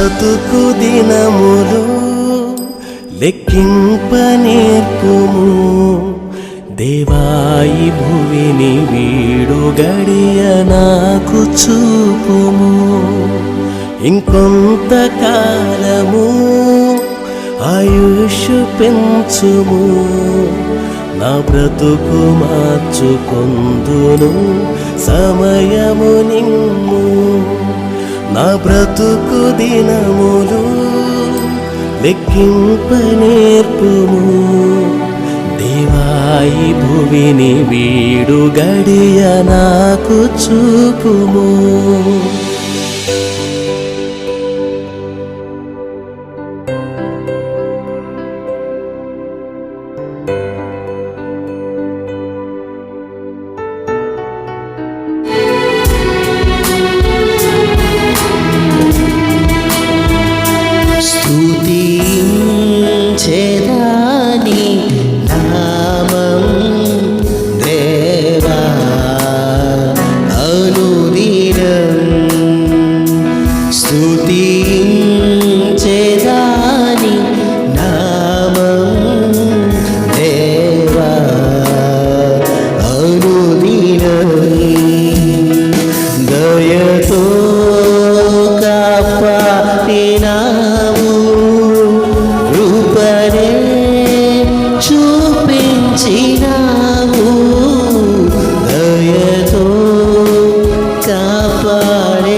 బ్రతుకు దినములు లెక్కింప నేర్పుము దేవాయి భువిని వీడు గడియ నాకు చూపుము ఇంకొంత కాలము ఆయుష్ పెంచుము నా బ్రతుకు మార్చుకొందును సమయము నిమ్ము నా బ్రతుకు దినములు లెక్కింప నేర్పుము దేవాయి భువిని వీడు గడియ నాకు చూపుము. స్తుతించెదని నామం దేవా అనుదినం స్తుతించెదని నామం దేవా అనుదినం దయతో కాపాడినావు చూపించినావు దయతో కాపాడినావు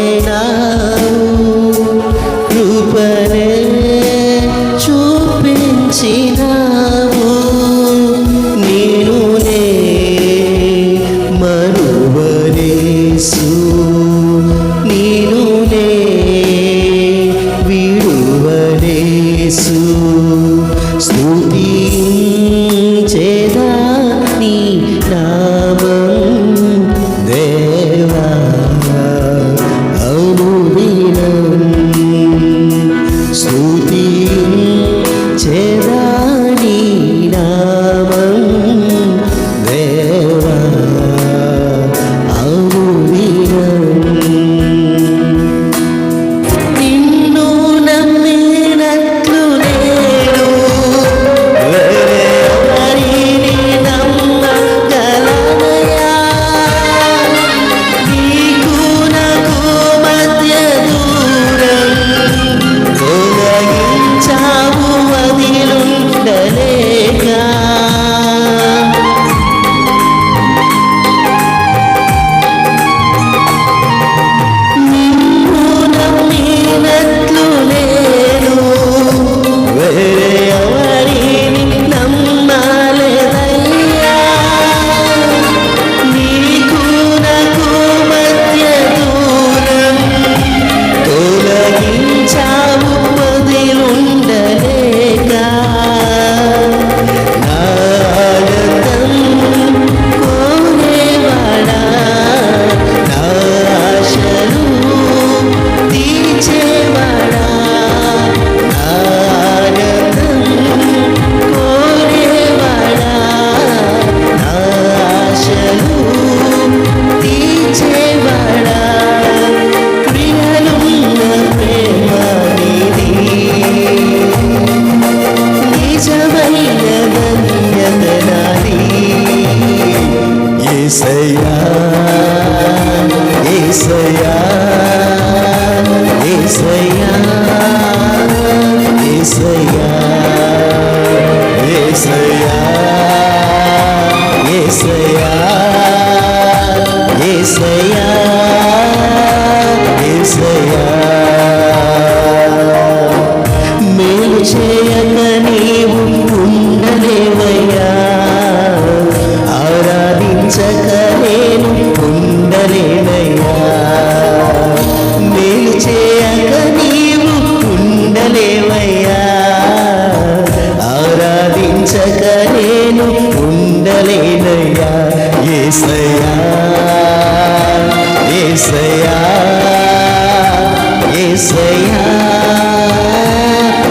కృపనే చూపించినావు నేనునే మరువనేసు నేనునే విడువనేసు స్తుతించెదని నామం దేవా అనుదినం స్తుతించెదని నామం దేవా అనుదినం నిన్ను నమ్మినట్లు నేను వేరెవరిని నమ్మగలనయా నీకు నాకు మధ్య దూరం తొలగించావు వదిలుండలేక నిన్ను నమ్మినట్లు నేను వేరే ఎవరిని నమ్మలేదయ్యా నీకు నాకు మధ్య దూరం తొలగించావు వదిలుండలేక నా ఆనందం కోరేవాడా నా ఆశలు తీర్చేవాడా నా ఆనందం కోరేవాడా నా ఆశలు తీర్చేవాడా క్రియలున్న ప్రేమ నీది నిజమైన ధన్యత నాది యేసయ్యా యేసయ్యా యేసయ్యా యేసయ్యా యేసయ్యా యేసయ్యా యేసయ్యా యేసయ్యా మేలు చేయక నీవు ఉండలేవయ్యా ఆరాధించక నేను ఉండలేనయ్యా మేలు చేయక నీవు ఉండలేవయ్యా ఆరాధించక నేను ఉండలేనయ్యా యేసయ్యా యేసయ్యా యేసయ్యా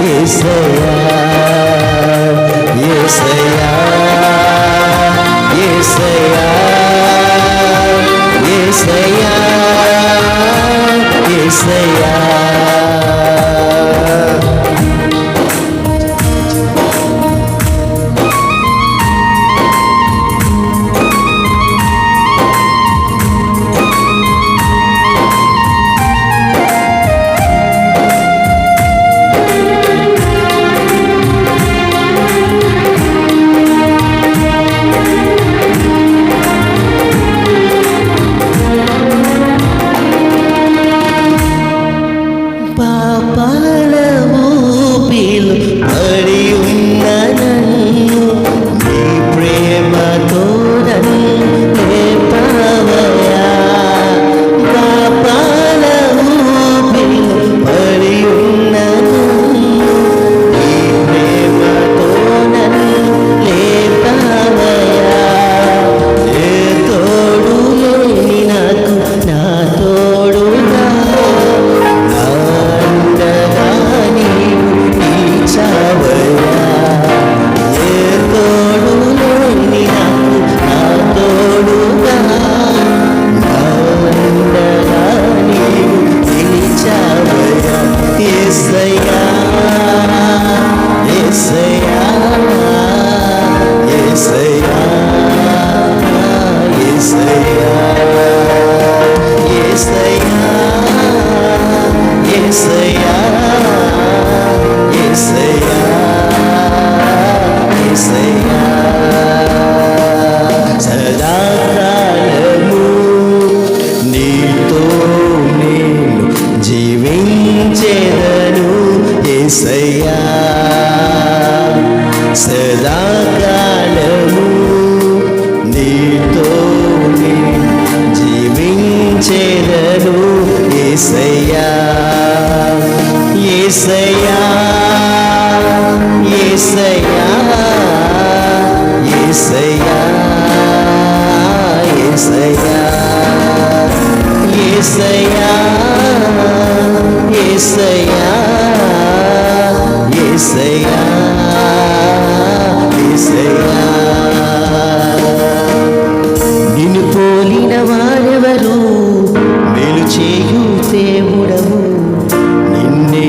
యేసయ్యా యేసయ్యా సదాకాలము నీతోనే జీవించెదను యేసయ్యా యేసయ్యా యేసయ్యా యేసయ్యా యేసయ్యా యేసయ్యా యేసయ్యా యేసయ్యా యేసయ్యా నిన్ను పోలిన వారెవరు మేలు చేయు దేవుడవు నిన్నే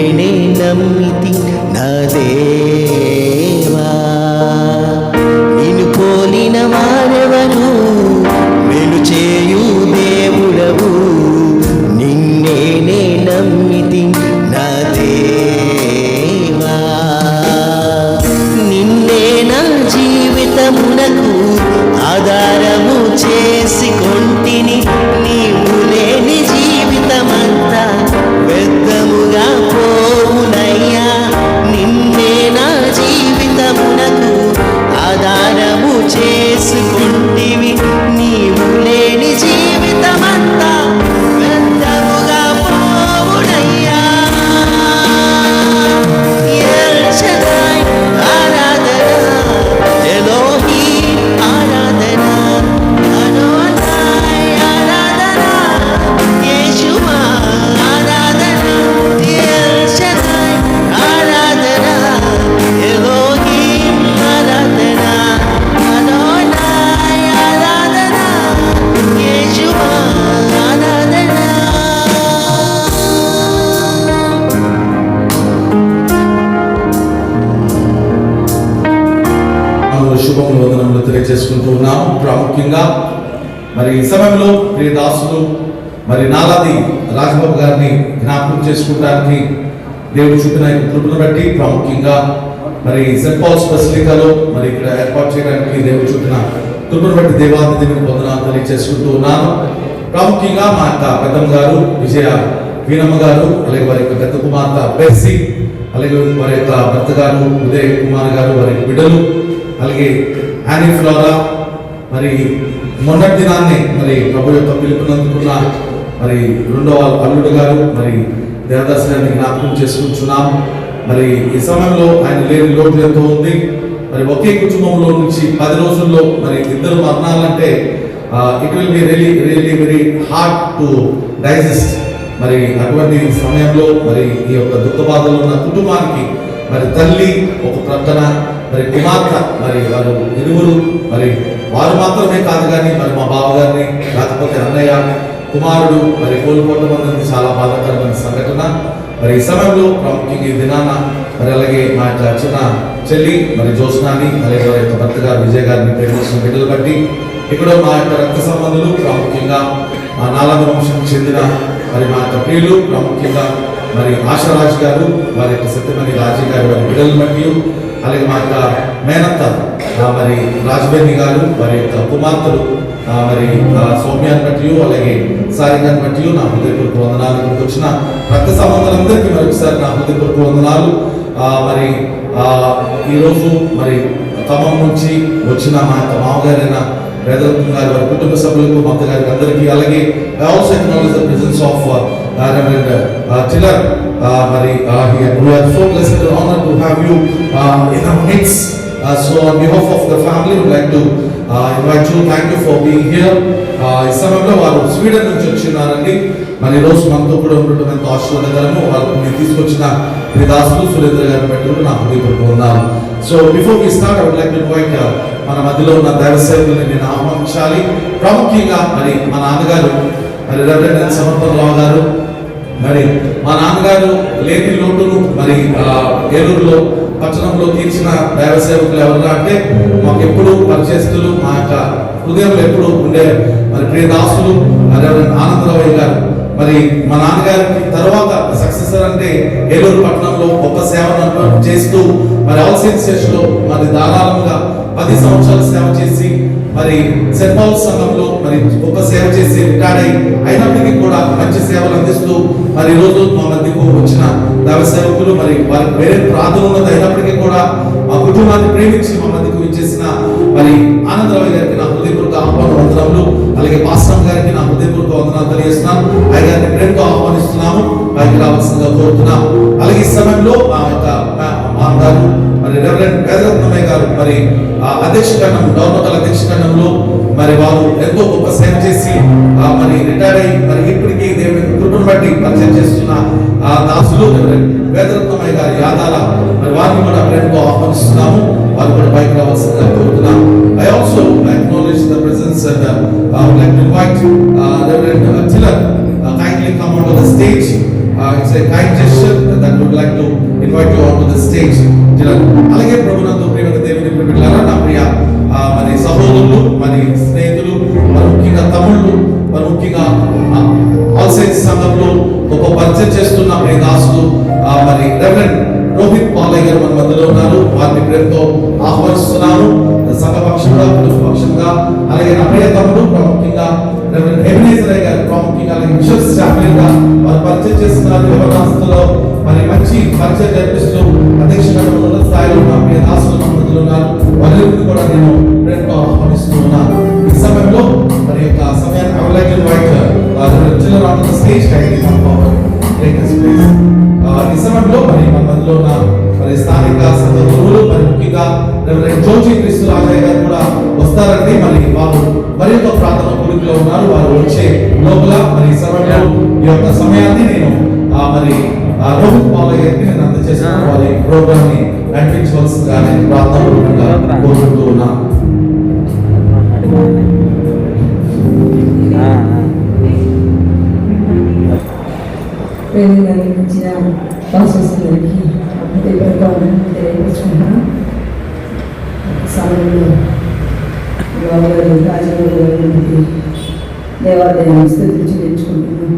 నమ్మితి నా దేవా నిన్ను పోలిన వారెవరు మేలు చేయు దేవుడవు నిన్నే నమ్మితి నా దేవా నిన్నే నా జీవితమునకు ఆధారము చేసి కొంటిని నీవు లేని జీవితమంతా వ్యర్థముగా పోవునయ్యా నిన్నే నా జీవితమునకు ఆధారము చేసుకుంటివి నీవు లేని జీవితమంతా వ్యర్థముగా పోవునయ్యా ఎల్ షడాయ్ ఆరాధన ఎలోహీం ఆరాధన అదోనాయ్ ఆరాధన యేషువా ఆరాధన ఎల్ షడాయ్ ఆరాధన ఎలోహీం ఆరాధన అదోనాయ్ ఆరాధన యేషువా ఆరాధన శుభములు వందనములు తెలియజేసుకుంటూ ఉన్నాము. ప్రాముఖ్యంగా మరి ఈ సమయంలో ప్రియ దాసులు మరి నాలాది రాజబాబు గారిని జ్ఞాపకం చేసుకోవడానికి దేవుడు చూపిన ఈ కృపను బట్టి ప్రాముఖ్యంగా మరి సెంట్ పాల్స్ బసిలికాలో మరి ఇక్కడ ఏర్పాటు చేయడానికి దేవుడు చూపిన కృపను బట్టి దేవాది దేవుని వందనాలు తెలియజేసుకుంటూ ఉన్నాను. ప్రాముఖ్యంగా మా యొక్క పెద్దమ్మ గారు విజయ వీణమ్మ గారు అలాగే వారి యొక్క పెద్ద కుమార్తె బెర్సీ అలాగే వారి యొక్క భర్త గారు ఉదయ్ కుమార్ గారు వారి బిడ్డలు అలాగే యానీ ఫ్లోరా మరి మొన్నటి దినాన్ని మరి ప్రభు యొక్క పిలుపునందుకున్న మరి రెండవ అల్లుడు గారు మరి దేవదాస్ గారిని జ్ఞాపకం చేసుకుంటున్నాం. మరి ఈ సమయంలో ఆయన లేని లోటు ఎంతో ఉంది. మరి ఒకే కుటుంబంలో నుంచి 10 రోజుల్లో మరి ఇద్దరు మరణాలంటే it will be really very hard to digest. మరి అటువంటి సమయంలో మరి ఈ యొక్క దుఃఖ బాధలు ఉన్న కుటుంబానికి మరి తల్లి ఒక ప్రక్కన మరి కుమార్తె మరి వారు ఇరువురు మరి వారు మాత్రమే కాదు కానీ మరి మా బావగారిని లేకపోతే అన్నయ్య కుమారుడు మరి కోల్పోవడం అనేది చాలా బాధాకరమైన సంఘటన. మరి ఈ సమయంలో ప్రాముఖ్యంగా ఈ దినాన మరి అలాగే మా యొక్క చిన్న చెల్లి మరి జ్యోత్స్నాని అలాగే వారి యొక్క భర్త గారు విజయ్ గారిని ప్రేమించిన బిడ్డలు బట్టి ఇక్కడ మా యొక్క రక్త సంబంధులు ప్రాముఖ్యంగా మా నాలుగు వంశం చెందిన మరి మా యొక్క ప్రియులు ప్రాముఖ్యంగా మరి ఆశారాజు గారు వారి యొక్క సత్యమణి రాజీ గారు వారి బిడ్డలు బట్టి అలాగే మా యొక్క మేనత్త మరి రాజబేని గారు వారి యొక్క కుమార్తెలు మరి సౌమ్యాన్ని బట్టి అలాగే సారిగాన్ని బట్టి నా హృదయపూర్వక వందనాలు. వచ్చిన రక్త సంబంధాలందరికీ మరొకసారి నా హృదయపూర్వక వందనాలు. మరి ఈరోజు మరి ఖమ్మం నుంచి వచ్చిన మా యొక్క మామగారైన వేదరత్నం గారి వారి కుటుంబ సభ్యులకు మా గారికి అందరికీ అలాగే I also acknowledge the presence of Reverend Tiller. మరి we are so blessed and honored to have you in our midst. So on behalf of the family, we would like to invite you. Thank you for being here. ఈ సమయంలో వారు Sweden నుంచి వచ్చినారండి. మరి ఈ రోజు మనతో కూడా ఉండటం ఎంతో ఆశీర్వాదకరము. వాళ్ళకు మీరు తీసుకొచ్చిన దాసులు సురేంద్ర గారిని బట్టి కూడా నా హృదయపూర్వక వందనాలు. So before we start I would like to invite మన మధ్యలో ఉన్న దైవ సేవకుల్ని నేను ఆహ్వానించాలి. ప్రాముఖ్యంగా మరి మా నాన్నగారు మరి రెవరెండ్ సమర్పణరావు గారు మరి మా నాన్నగారు లేని లోటును మరి ఏలూరులో పట్టణంలో తీర్చిన దైవ సేవకులు ఎవరుగా అంటే మాకు ఎప్పుడు పరిచయస్తులు మా యొక్క హృదయంలో ఎప్పుడు ఉండే మరి ప్రియ దాసులు రెవరెండ్ ఆనందరావు గారు. మరి మా నాన్నగారికి తర్వాత సక్సెసర్ అంటే ఏలూరు పట్టణంలో గొప్ప సేవను చేస్తూ మరి ఆల్ సెన్స్ చర్చ్ లో మరి ధారాళంగా 10 సంవత్సరాలు సేవ చేసి మరి సెంట్ పౌల్ సంఘంలో మరి గొప్ప సేవ చేసి రిటైర్డ్ అయినప్పటికీ కూడా మంచి సేవలు అందిస్తూ మరి ఈ రోజు మా మధ్యకు వచ్చిన దైవ సేవకులు మరి వారికి వేరే ప్రాంతం ఉన్నది అయినప్పటికీ కూడా మా కుటుంబాన్ని ప్రేమించి మా మధ్యకు ఇచ్చేసిన మరి ఆనందరావు గారికి నా హృదయపూర్వక ఆహ్వాన వందనములు, అలాగే పాస్టర్ గారికి నా హృదయపూర్వక వందనాలు తెలియజేస్తున్నాను. ఆయన గారిని ప్రేమతో ఆహ్వానిస్తున్నాము, పైకి రావాల్సిందిగా కోరుతున్నాం. అలాగే ఈ సమయంలో మా యొక్క మా గారు మరి రెవరెండ్ వేదరత్నమయ్య గారు మరి అధ్యక్ష ఖండం డౌర్నకల్ అధ్యక్ష ఖండంలో మరి వారు ఎంతో గొప్ప సేవ చేసి మరి రిటైర్ అయ్యి మరి ఇప్పటికీ దేవుని కృపను బట్టి పరిచయం చేస్తున్న దాసులు వేదరత్నమయ్య గారి యాదాల మరి వారిని కూడా ప్రేమతో ఆహ్వానిస్తున్నాము. వారు కూడా పైకి రావాల్సిందిగా కోరుతున్నాం. I also acknowledge the presence and I would like to invite Reverend Tiller kindly come onto the stage. It's a kind gesture that we would like to invite you onto the stage. Tiller, అలాగే ప్రభునందు ప్రియమైన దేవుని ప్రియమిత్రులారా, నా ప్రియ మరి సహోదరులు, మరి స్నేహితులు, మరి ముఖ్యంగా తమ్ముళ్ళు, మరి ముఖ్యంగా ఆల్ సైన్స్ సంఘంలో గొప్ప పరిచయం చేస్తున్న ప్రియ దాసులు మరి రెవరెండ్ రోహిత్ పాలయ్య గారు మన మధ్యలో ఉన్నారు. వారిని ప్రేమతో ఆహ్వానిస్తున్నాను. సంఘ పక్షంగా, కుటుంబ పక్షంగా, అలాగే నా ప్రియ తమ్ముడు ప్రాముఖ్యంగా రెవరెండ్ ఎబినేజర్ గారు ప్రాముఖ్యంగా, అలాగే మిషన్ స్టాఫ్గా వారు పరిచయం చేస్తున్నారు. యువనాస్తులో మరి మంచి పరిచయం జరిపిస్తూ అధ్యక్షుడు ఉన్నత స్థాయిలో ఉన్న ప్రియ దాసులు మన మధ్యలో ఉన్నారు. వారిని కూడా నేను ప్రేమతో ఆహ్వానిస్తూ ఉన్నాను. ఈ సమయంలో మరి యొక్క సమయాన్ని I would like to invite Reverend Tiller onto the stage. Kindly come forward. Take this place. ఈ సమయంలో మరి మన మధ్యలో ఉన్న మరి స్థానిక సంఘ గురువులు, మరి ముఖ్యంగా రెవరెండ్ జోజీ క్రీస్తు రాజయ్య గారు కూడా వస్తారండి. మరి వారు మరి యొక్క ప్రార్థన కోరికలో ఉన్నారు. వారు వచ్చే లోపల మరి ఈ సమయంలో ఈ యొక్క సమయాన్ని నేను మరి రోహిత్ పాలయ్య గారికి నేను అందజేసిన వారి ప్రోగ్రామ్ ని నడిపించవలసిందిగా నేను ప్రార్థన కోరుకుంటూ ఉన్నాను. ప్రేమించిన పాస్టర్స్కి తెలియపరుచుకుంటున్నాను. సమయంలో రాజకీయ దేవాలయాన్ని స్థితించి తెచ్చుకుంటున్నాం,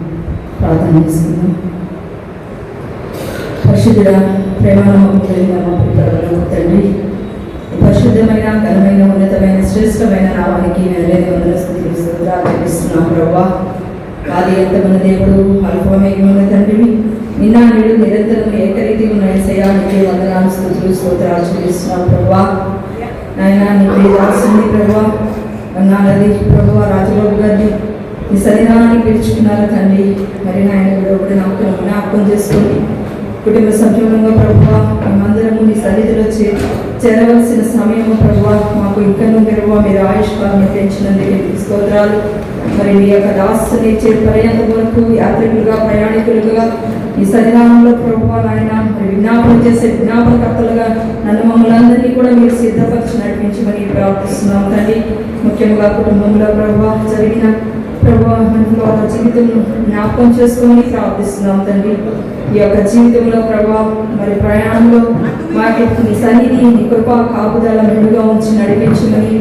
ప్రార్థన చేసుకున్నాం. పరిశుద్ధుడ ప్రేమానమ్మకమైన మా తండ్రి, పరిశుద్ధమైన ఘనమైన ఉన్నతమైన శ్రేష్టమైన నామానికి స్థితిస్తున్నాం ప్రభా. ఆది ఎంతమంది దేవుడు అల్పమేఘమైన తండ్రివి, నిన్న నేడు నిరంతరం ఏకరీతి ఉన్న శయానికి వందనాలు స్తుతులు స్తోత్రాలు చెల్లిస్తున్నాం ప్రభా. నాయన నీ దాసుని ప్రభా అన్నానది ప్రభా రాజబాబు గారిని ఈ సన్నిధానాన్ని పిలుచుకున్నారు తండ్రి. మరి నాయన కూడా జ్ఞాపకం చేసుకొని కుటుంబ సభ్యులంగా ప్రభువా మేమందరము నీ సన్నిధిలో చేరవలసిన సమయము ప్రభువా మాకు ఇంకనూ ప్రభువా మీరు ఆయుష్కాలను పెంచినందుకు స్తోత్రాలు. మరి మీ యొక్క దాసుని పర్యంత వరకు యాత్రికులుగా ప్రయాణికులుగా ఈ సన్నిధానంలో ప్రభువా నాయన మరి విజ్ఞాపన చేసే విజ్ఞాపనకర్తలుగా నన్ను మమ్మల్ని అందరినీ కూడా మీరు సిద్ధపరిచి నడిపించమని ప్రార్థిస్తున్నాం తండ్రి. ముఖ్యంగా కుటుంబంలో ప్రభువా జరిగిన ప్రభువా జీవితం జ్ఞాపకం చేసుకోమని ప్రార్థిస్తున్నాం తండ్రి. ఈ యొక్క జీవితంలో ప్రభా మరి ప్రయాణంలో మాకు నీ సన్నిధి నీ కృపా కాపుదల మెండుగా ఉంచి నడిపించమని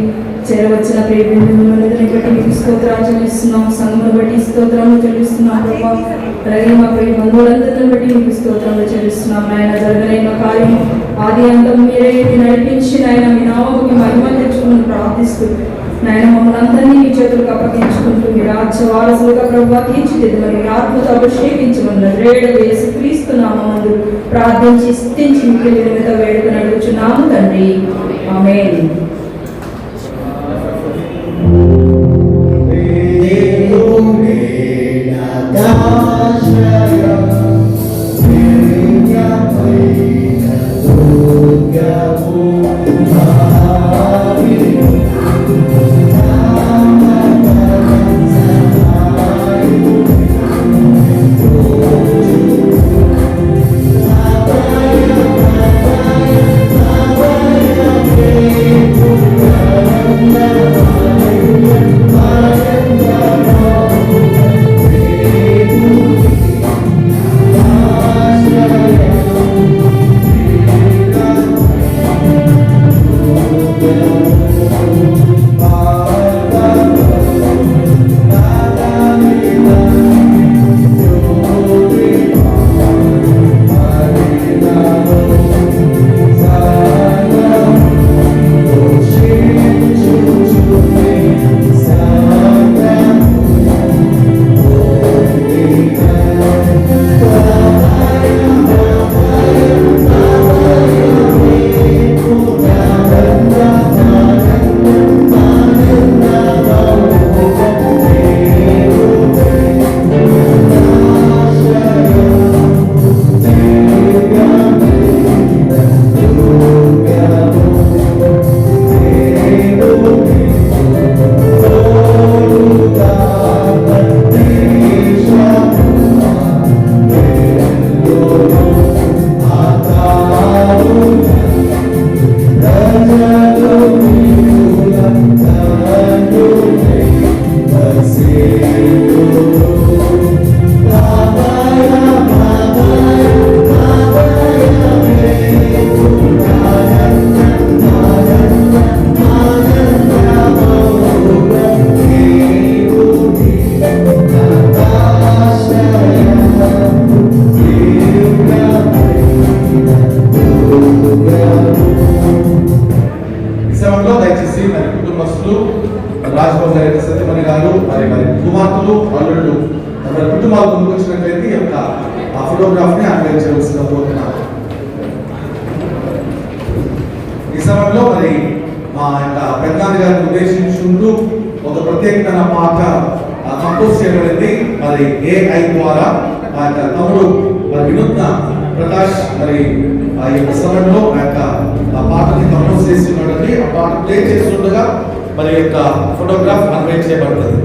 చేరవచ్చిన ప్రేమిని బట్టి మీకు స్తోత్రాలు చెల్లిస్తున్నాం. సంఘమును బట్టి స్తోత్రాలు చెల్లిస్తున్నాం ప్రభా. అలాగే మా ప్రియ బంధువులందరిని బట్టి మీకు స్తోత్రాలు చెల్లిస్తున్నాం. ఆయన జరగలేని కార్యం ఆది అంతం మీరే నడిపించి ఆయన మీ నామముకి మహిమ తెచ్చుకుని ప్రార్థిస్తూ నాయన మమ్మల్ని అందరినీ మీ చేతులకు అప్పగించుకుంటూ మీ రాజ్య వారసులుగా ప్రభువా తీర్చిదిద్దమని మీ ఆత్మతో అభిషేకించమని రేడు వేసి క్రీస్తు నామమందు ప్రార్థించి స్తుతించి మీకు వినిమిత వేడుక నడుచున్నాము తండ్రి. ఆమేన్. దాసులు రాజబాబు గారి సత్యమణి గారు మరి మరి కుమార్తెలు అల్లుళ్ళు మరి కుటుంబాలు ముందుకొచ్చినట్లయితే ఈ యొక్క ఆ ఫోటోగ్రాఫ్ని అన్వైన్ చేయవలసిన కోరుతున్నాను. ఈ సమయంలో మరి మా యొక్క పెద్దనాన్న గారిని ఉద్దేశించుకుంటూ ఒక ప్రత్యేకమైన పాట కంపోజ్ చేయబడింది. మరి AI ద్వారా మా యొక్క తమ్ముడు మరి వినూత్న ప్రకాష్ మరి ఆ యొక్క సమయంలో ఆ యొక్క ఆ పాటని కంపోజ్ చేసి ఉన్నటువంటి ఆ పాట ప్లే చేస్తుండగా మరి యొక్క ఫోటోగ్రాఫ్ అన్వైన్ చేయబడుతుంది.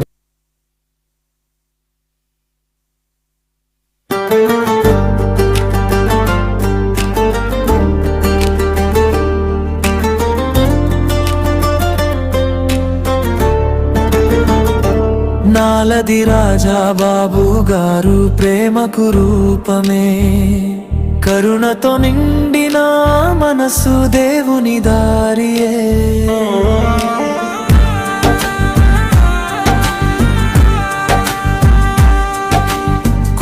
నాలది రాజా బాబు గారు ప్రేమకు రూపమే, కరుణతో నిండిన మనసు దేవుని దారియే.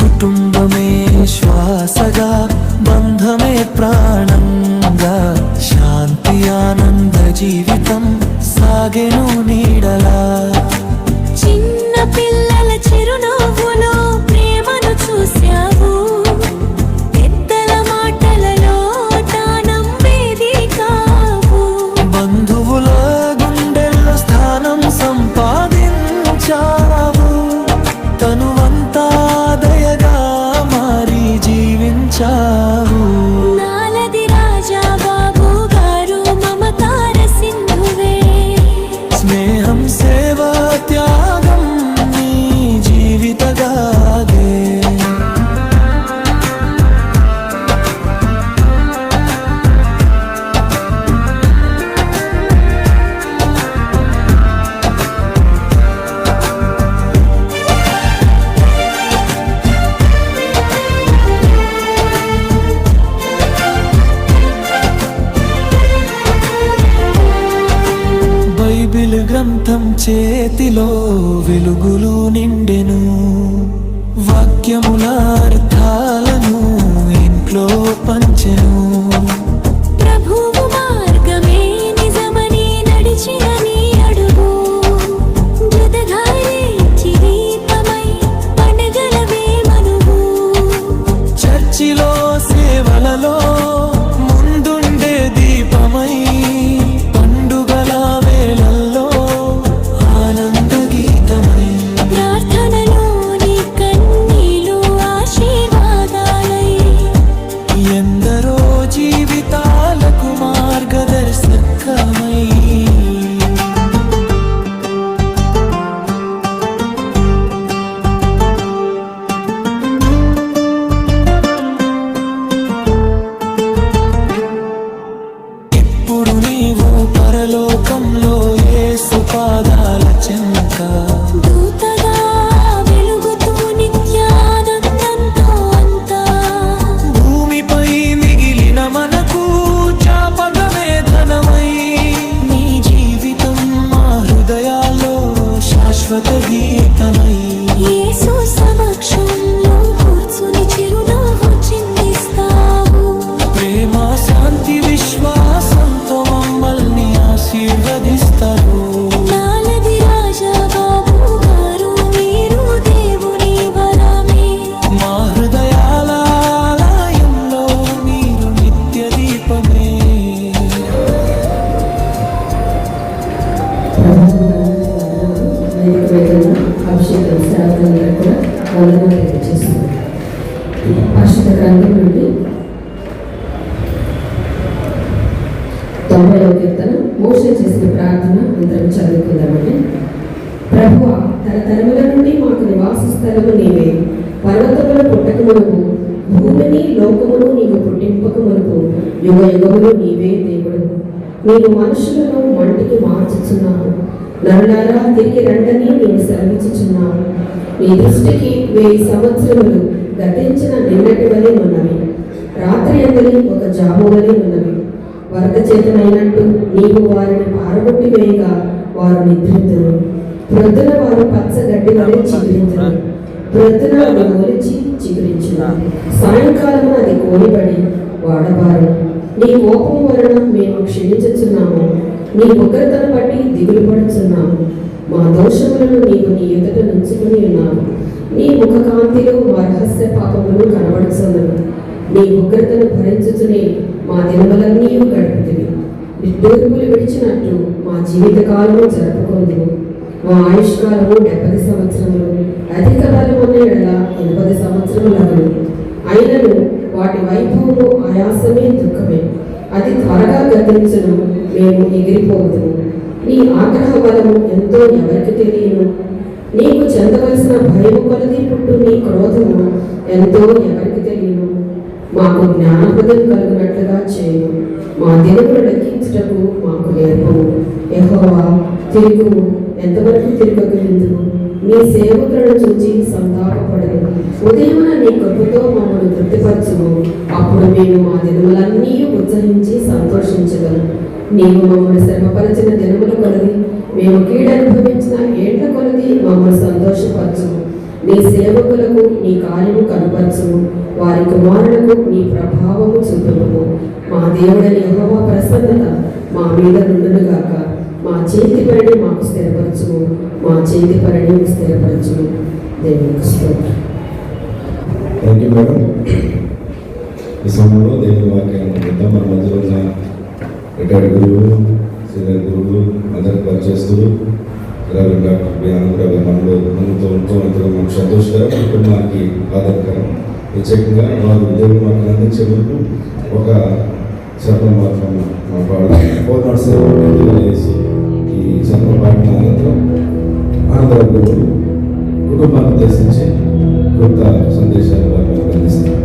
కుటుంబమే శ్వాసగా, బంధమే ప్రాణంగా, శాంతి ఆనంద జీవితం సాగెను నీడలా. చిన్న పిల్లల చిరునవ్వులో ప్రేమను చూశావు, పెద్దల మాటలలో దానం వేదికావు. బంధువుల గుండెల్లో స్థానం సంపాదించావు, తనువంతా దయగా మారి జీవించావు. నాలది రాజా బాబు గారు మమతార సింధువే, స్నేహం సేవ త్యాగం నీ జీవిత గాథే. బైబిల్ గ్రంథం చేతిలో వెలుగులు నిండెను, వాక్యముల అర్థాలను ఇంట్లో పంచెను. ప్రభువు మార్గమే నిజమని నడిచిన నీ అడుగు, జతగారే చిరీతమై పండగలవే మనువు. చర్చిలో సేవలలో ముందుండే దీపమై, పండుగల వేళల్లో ఆనంద గీతమై. ప్రార్థనలో నీ కన్నీలు ఆశీర్వాదాలై, ఎందరో జీవితాలకు మార్గదర్శకమై. ఇప్పుడు నీవు పరలోకంలో యేసు పాదాల చెంత, దూతగా వెలుగుతూ నిత్యానందంతో అంతా. భూమిపై మిగిలిన మనకు చాపగమే ధనమై. నీ జీవితం మా హృదయాల్లో శాశ్వత గీతమై. యేసు సమక్షంలో కూర్చుని చిరునవ్వు చిందిస్తావు, ప్రేమ శాంతి విశ్వాసంతో మమ్మల్ని ఆశీర్వదిస్తారు. నాలది రాజా బాబు గారు మీరు దేవుని వరమే. మా హృదయాల ఆలయంలో మీరు నిత్య దీపమే. అభిషేకం సేవలను కూడా వాళ్ళను తెలియజేస్తుంది. పరిశుద్ధ గ్రంథం నుండి 90వ కీర్తన మోషే చేసిన ప్రార్థన అందరం చదువుకుందామండి. ప్రభువా, తరతరముల నుండి మాకు నివాస స్థలము నీవే. పర్వతముల పుట్టక మునుపు, భూమిని లోకమును నీవు పుట్టింపక మునుపు, యుగ యుగములు నీవే దేవుడు. నీవు మనుషులను మంటికి మార్చుచున్నావు, నరులారా తిరిగి రండని నేను సెలవిచ్చుచున్నావు. నీ దృష్టికి 1000 సంవత్సరములు గతించిన నిన్నటి వలె ఉన్నవి, రాత్రి అందరి ఒక జాము వలె ఉన్నవి. వరద చేతనైనట్టు నీవు వారిని పారగొట్టి వేయగా వారు నిద్రింతురు. ప్రొద్దున వారు పచ్చ గడ్డి వలె చిగురింతురు. ప్రొద్దున అది ఒలిచి చిగురించును, సాయంకాలము అది కోయబడి వాడబారు. నీ కోపం వలన మేము క్షమించుచున్నాము, నీ ఉగ్రతను బట్టి దిగులు పడుచున్నాము. మా దోషములను నీవు నీ ఎదుట నుంచుకుని ఉన్నావు. నీ ముఖ కాంతిలో మా రహస్య పాపములు కనబడుచున్నవి. నీ ఉగ్రతను భరించుచునే మా దినములన్నీ గడుపుతుంది. నిర్దోషములు విడిచినట్లు మా జీవిత కాలము జరుపుకుందుము. మా ఆయుష్కాలము 70 సంవత్సరములు, అధిక బలమున్న ఎడల 80 సంవత్సరములు. అయినను వాటి వైభవము ఆయాసమే దుఃఖమే. అది త్వరగా గతించును, మేము ఎగిరిపోదుము. నీ ఆగ్రహ బలము ఎంతో ఎవరికి తెలియను. నీకు చెందవలసిన భయము కొలది పుట్టు నీ క్రోధము ఎంతో ఎవరికి తెలియను. మాకు జ్ఞానహృదయం కలిగినట్లుగా చేయు. మా దినములు లెక్కించుటకు మాకు నేర్పము. యెహోవా, తిరుగుము, ఎంతవరకు తిరగగలుగుదుము. నీ సేవకులను చూచి సంతాపపడదు. ఉదయమున నీ కృపతో మమ్మల్ని తృప్తిపరచుము. అప్పుడు మేము మా దినములన్నీ ఉత్సహించి సంతోషించగలము. నీవు మమ్మల్ని శ్రమపరిచిన దినముల కొలది, మేము కీడు అనుభవించిన ఏళ్ల కొలది మమ్మల్ని సంతోషపరచుము. నీ సేవకులకు నీ కార్యము కనపరచుము. వారి కుమారులకు నీ ప్రభావము చూపుము. మా దేవుడని యెహోవా ప్రసన్నత మా మీద నుండునుగాక. మా చేతి పనిని మాకు స్థిరపరచుము. మా చేతి పనిని స్థిరపరచుము. దేవునికి స్తోత్రం. Thank you madam. ఈ సమయంలో దేవుని వాక్యాన్ని విందాం. మన మధ్యలో ఉన్న రిటైర్డ్ గురువులు, సీనియర్ గురువులు, అందరికి పరిచయస్తులు, మనలో మనతో ఉంటూ ఎంతగా మనకు సంతోషకరం, కుటుంబానికి ఆధారకరం. ప్రత్యేకంగా వారు దేవుని వాక్యాన్ని అందించే ముందు ఒక శబ్దం మాత్రం మా పాడాలి. ఈ శబ్దం పాడిన అనంతరం ఆనందరావు గురువులు కుటుంబాన్ని ఉద్దేశించి కొత్త సందేశాలు వారిని అందిస్తారు.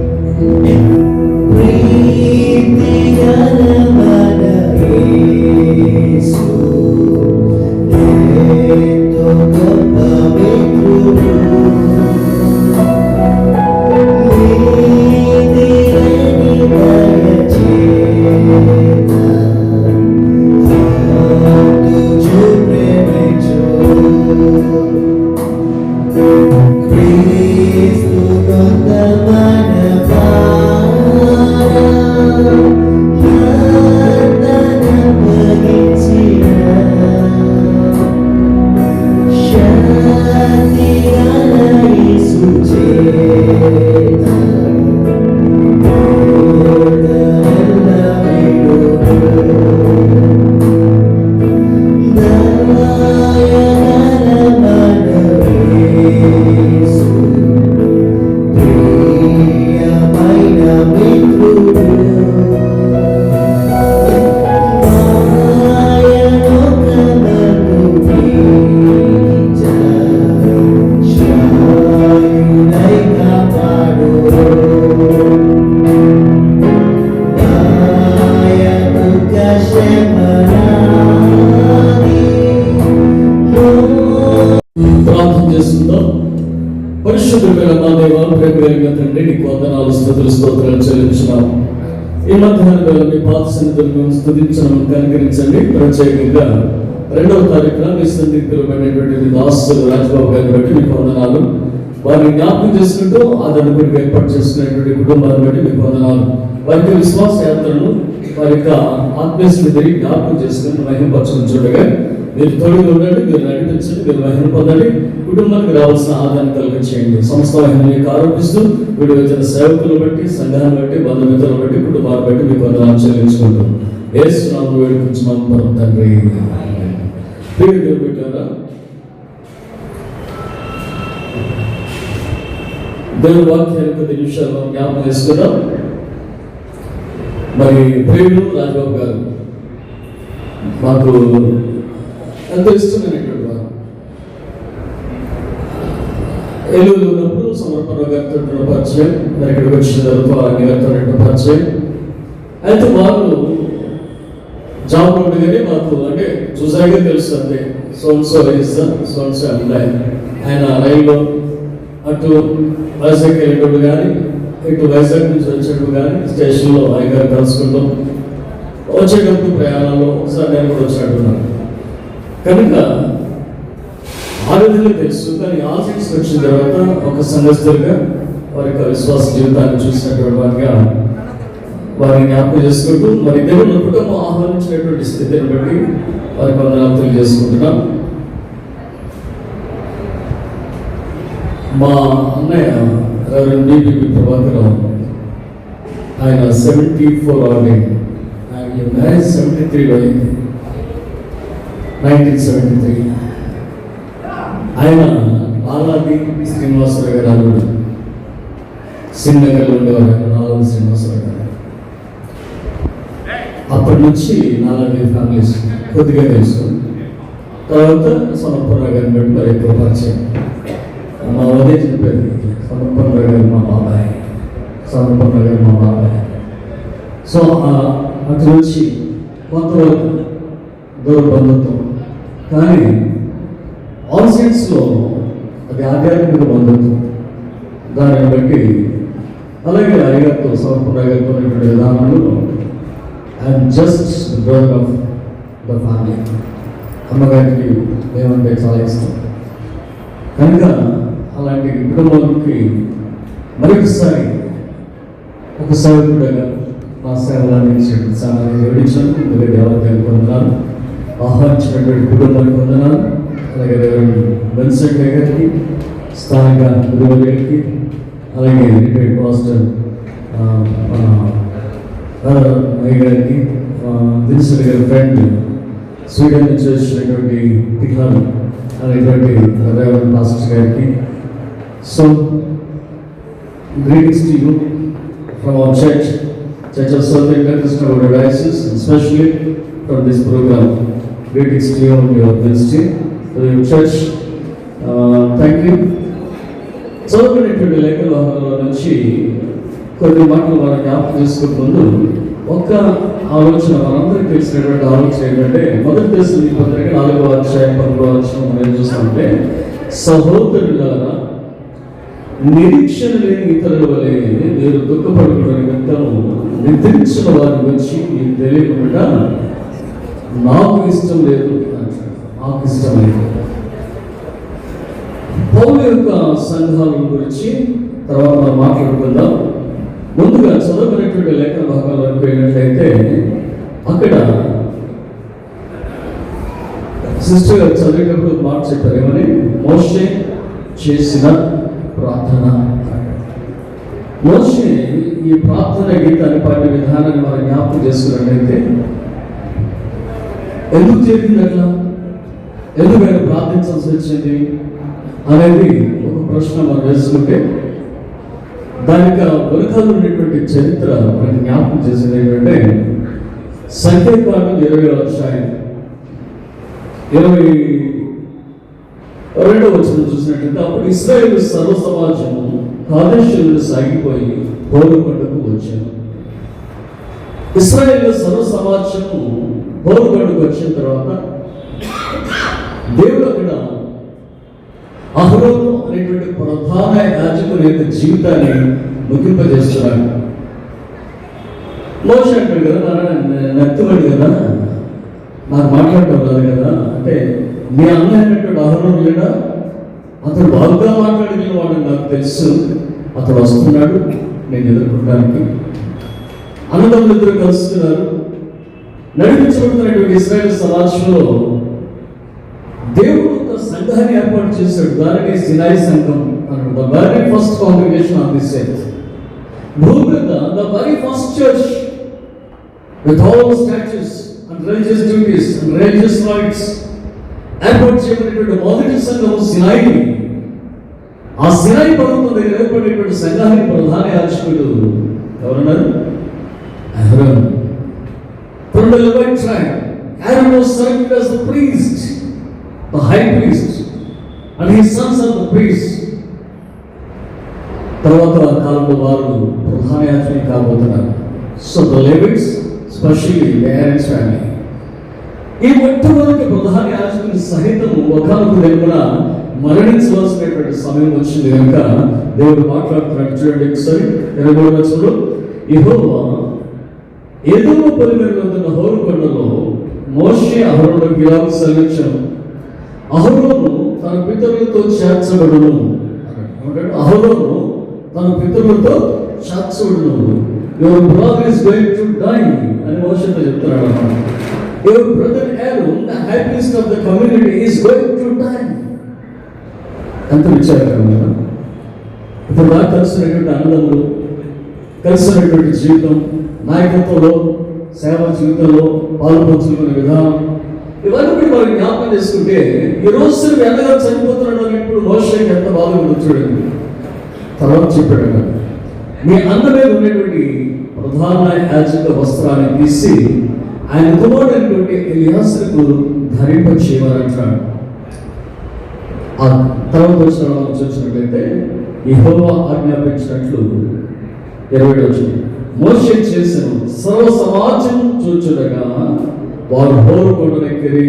ప్రార్థన చేస్తుందాం. పరిశుద్ధుడైన మా దేవ, ప్రేమ కలిగిన తండ్రి, నీకు వందనాలు, స్తుతులు, స్తోత్రాలు చెల్లించున్నాం. ఈ మధ్యాహ్నం వేళ మీ పాద సన్నిధిలో స్తుతించడం కనికరించండి. ప్రత్యేకంగా 2వ తారీఖున మీ సందిగ్ధమైనటువంటి దాసులు రాజబాబు గారిని బట్టి మీకు వందనాలు. వారిని జ్ఞాపకం చేసుకుంటూ ఆదరణకు ఏర్పాటు చేసుకునేటువంటి కుటుంబాన్ని బట్టి మీకు వందనాలు. వారికి విశ్వాస యాత్రను, వారి యొక్క ఆత్మీయస్థితిని జ్ఞాపకం చేసుకుని మహిమపరచడం చూడగా మీరు తోడుగా ఉండండి, మీరు నడిపించండి, మీరు మహిమ పొందండి. కుటుంబానికి రావాల్సిన ఆదాయం కలిగించేయండి. సంస్థ మహిమని ఆరోపిస్తూ వీడు వచ్చిన సేవకులను బట్టి, సంఘాన్ని బట్టి, బంధుమిత్రులను బట్టి, కుటుంబాన్ని బట్టి మీకు వందనాలు చెల్లించుకుంటూ యేసు నామములో వేడుకుంటున్నాం పరమ తండ్రి. ప్రియులు పెట్టారా, దేవుని వాక్యాన్ని కొద్ది నిమిషాలు జ్ఞాపకం చేసుకుందాం. మరి ప్రియులు రాజబాబు గారు మాకు ఎంతో ఇష్టమైనటువంటి వారు. ఏలూరులో ఉన్నప్పుడు సమర్పణ గారితో పరిచయం, మరి ఇక్కడికి వచ్చిన తర్వాత అన్ని గారితో పరిచయం. అయితే వారు జాబ్ ఉండగానే మాకు అంటే చూసాగా తెలుసు, అంటే సోన్సో ఇస్తాను, సోన్సో అమ్మాయి. ఆయన రైల్లో అటు వైజాగ్ వెళ్ళేటప్పుడు కానీ, ఇటు వైజాగ్ నుంచి వచ్చేటప్పుడు కానీ స్టేషన్లో ఆయన గారు కలుసుకుంటాం. వచ్చేటప్పుడు ప్రయాణంలో ఒకసారి నేను కూడా వచ్చినట్టున్నాను. కనుక ఆ విధంగా తెలుసు. కానీ ఆఫీస్ వచ్చిన తర్వాత ఒక సంఘస్థులుగా వారి యొక్క విశ్వాస జీవితాన్ని చూసినటువంటి వారిగా వారిని జ్ఞాపకం చేసుకుంటూ మరి దేవుని కుటుంబం ఆహ్వానించినటువంటి స్థితిని బట్టి వారికి వందనాలు తెలియజేసుకుంటున్నాం. మా అన్నయ్య రెవరెండ్ డిబిపి ప్రభాకర్ ఆయన 74 ఆర్డైన్. ఆయన మ్యారేజ్ 73లో అయింది, 1973. ఆయన ఆలాది శ్రీనివాసరావు గారు అల్లుడు, శ్రీనగర్లో ఉండేవారు. ఆయన ఆలాది శ్రీనివాసరావు గారు. అప్పటి నుంచి నాలుగు ఫ్యామిలీస్ కొద్దిగా తెలుసు. తర్వాత సమర్పణరావు గారిని బట్టి మరి ఎక్కువ పరిచయం. మా అదే చెప్పేది, సమర్పణరావు గారు మా బాబాయ్, సమర్పణరావు గారు మా బాబాయ్. సో అటు నుంచి కొంతవరకు దూర బంధుత్వం, కానీ ఆల్ సైడ్స్లో అది ఆధ్యాత్మిక బంధుత్వం. దానిని బట్టి అలాగే అయ్యగారితో సమర్పణరావు గారితో ఉన్నటువంటి విధానంలో I'm just the brother of the family. అమ్మగారికి ఏమంటే చాలా ఇష్టం కనుక అలాంటి కుటుంబానికి మరొకసారి ఒక సేవకుడుగా మా సేవలు అందించినటువంటి సమయాన్ని వివరించాను. ముందుగా దేవాలయానికి వందనాలు, ఆహ్వానించినటువంటి కుటుంబానికి వందనాలు. అలాగే వెన్సెంట్ గారికి, స్థానిక గురువులకి, అలాగే రిటైర్డ్ పాస్టర్ అయ్య గారికి, దినసరి గారి ఫ్రెండ్ స్వీడన్ నుంచి వచ్చినటువంటి తిహాన్ అనేటువంటి రెవరెండ్ పాస్టర్ గారికి. So greetings to you from our church of Southern Krishna Diocese, especially from this program. Greetings to you on your ministry, to your church. Thank you. చదువుకునేటువంటి లేఖల నుంచి కొన్ని మాటలు మనం జ్ఞాపకం చేసుకునే ముందు ఒక్క ఆలోచన, మనందరికీ తెలిసినటువంటి ఆలోచన ఏంటంటే, మొదటి దశని పత్రిక 4వ అధ్యాయం 10వ వచనం మనం చూస్తామంటే, సహోదరులారా నిరీక్షణ లేని ఇతరుల వలె మీరు దుఃఖపడుతున్న నిమిత్తము నిద్రించిన వారి గురించి మీకు తెలియకుండా నాకు ఇష్టం లేదు అంటారు. నాకు ఇష్టం లేదు. పౌలు యొక్క సంఘాల గురించి తర్వాత మనం మాట్లాడుకుందాం. ముందుగా చదువుకునేటువంటి లేఖన భాగాలకు వెళ్ళినట్లయితే అక్కడ సిస్టర్ గారు చదివేటప్పుడు మాట చెప్పారు, ఏమని? మోషే చేసిన ప్రార్థన. మోషే ఈ ప్రార్థన గీతాన్ని పాడే విధానాన్ని మనం జ్ఞాపకం చేసుకున్నట్లయితే ఎందుకు జరిగింది అట్లా, ఎందుకు ఆయన ప్రార్థించాల్సి వచ్చింది అనేది ఒక ప్రశ్న మనం వేసుకుంటే, దానికి వెనుకాల ఉన్నటువంటి చరిత్ర మనకి జ్ఞాపకం చేసేది ఏంటంటే, సంఖ్యాకాండం 20వ అధ్యాయం 22వ వచనం చూసినట్లయితే, అప్పుడు ఇశ్రాయేలు సర్వ సమాజము కాదేశులు సాగిపోయి హోరు కొండకు వచ్చాను. ఇశ్రాయేలు సర్వ సమాజము హోరు కొండకు వచ్చిన తర్వాత దేవుడు అక్కడ అహరోను అనేటువంటి ప్రధాన యాజకుని యొక్క జీవితాన్ని ముగింపజేస్తున్నాడు. మోషే అంటాడు కదా, నత్తివాడు కదా, నాకు మాట్లాడటం రాదు కదా అంటే, మీ అన్న అయినటువంటి అహరోను లేడా, అతడు బాగా మాట్లాడిన వాడు నాకు తెలుసు, అతడు వస్తున్నాడు నేను ఎదుర్కొనడానికి. అన్నదమ్ములు ఇద్దరు కలుస్తున్నారు. నడిపించబడుతున్నటువంటి ఇశ్రాయేలు సమాజంలో దేవుడు ఒక సంఘాన్ని ఏర్పాటు చేశాడు. దానిని సినాయి సంఘం అన్నాడు. The very first congregation of this earth. భూమి మీద the very first church with all statues and religious duties and religious rights ఏర్పాటు చేయబడినటువంటి మొదటి సంఘం సినాయి. ఆ సినాయి పర్వతం దగ్గర ఏర్పడినటువంటి సంఘానికి ప్రధాన యాజకుడు ఎవరున్నారు? అహరోను. From the Levite tribe, Aaron was served as the priest, the high priest, and his sons are the priests. తర్వాత కాలంలో వారు ప్రధాన యాజకులు కాబోతున్నారు. So the Levites, specially the Aaron's family. ఈ మొట్టమొదటి ప్రధాన యాజకుని సహితం ఒకనొక దేవున మరణించవలసినటువంటి సమయం వచ్చింది కనుక దేవుడు మాట్లాడుతున్నాడు. చూడండి ఒకసారి 23వ వచనంలో, యెహోవా ఎదోము పొలిమేర వద్ద హోరు కొండలో మోషే అహరోనుకు ఇలాగ సెలవిచ్చాను, అహరోను తన పితరులతో చేర్చబడును. అహరోను తన పితరులతో చేర్చబడును. Your brother is going to die అని మోషతో చెప్తున్నాడు అన్నమాట. Your brother Aaron the high priest of the community is going to die. ఎంత విచారకరమైన ఇప్పుడు నాకు కలిసినటువంటి అన్నదమ్ములు, కలిసినటువంటి జీవితం, నాయకత్వంలో, సేవా జీవితంలో పాల్పంచుకునే విధానం, ఇవన్నీ కూడా మనం జ్ఞాపకం చేసుకుంటే ఈ రోజు ఎంతగా చనిపోతున్నాడు అనేప్పుడు మోషకి ఎంత బాధ ఉందో చూడండి. తర్వాత చెప్పాడు కదా, మీ అన్న మీద ఉన్నటువంటి ప్రధాన యాజక వస్త్రాన్ని తీసి ఆయన కుమారుడైనటువంటి ఎలియాజరుకు ధరింప చేయమనంటాడు. ఆ తర్వాత వచ్చిన మనం చూసినట్లయితే యెహోవా ఆజ్ఞాపించినట్లు 20 వచ్చింది. మోషే చేసిన సర్వ సమాజం చూచుడగా వారు హోరు కొండనెక్కి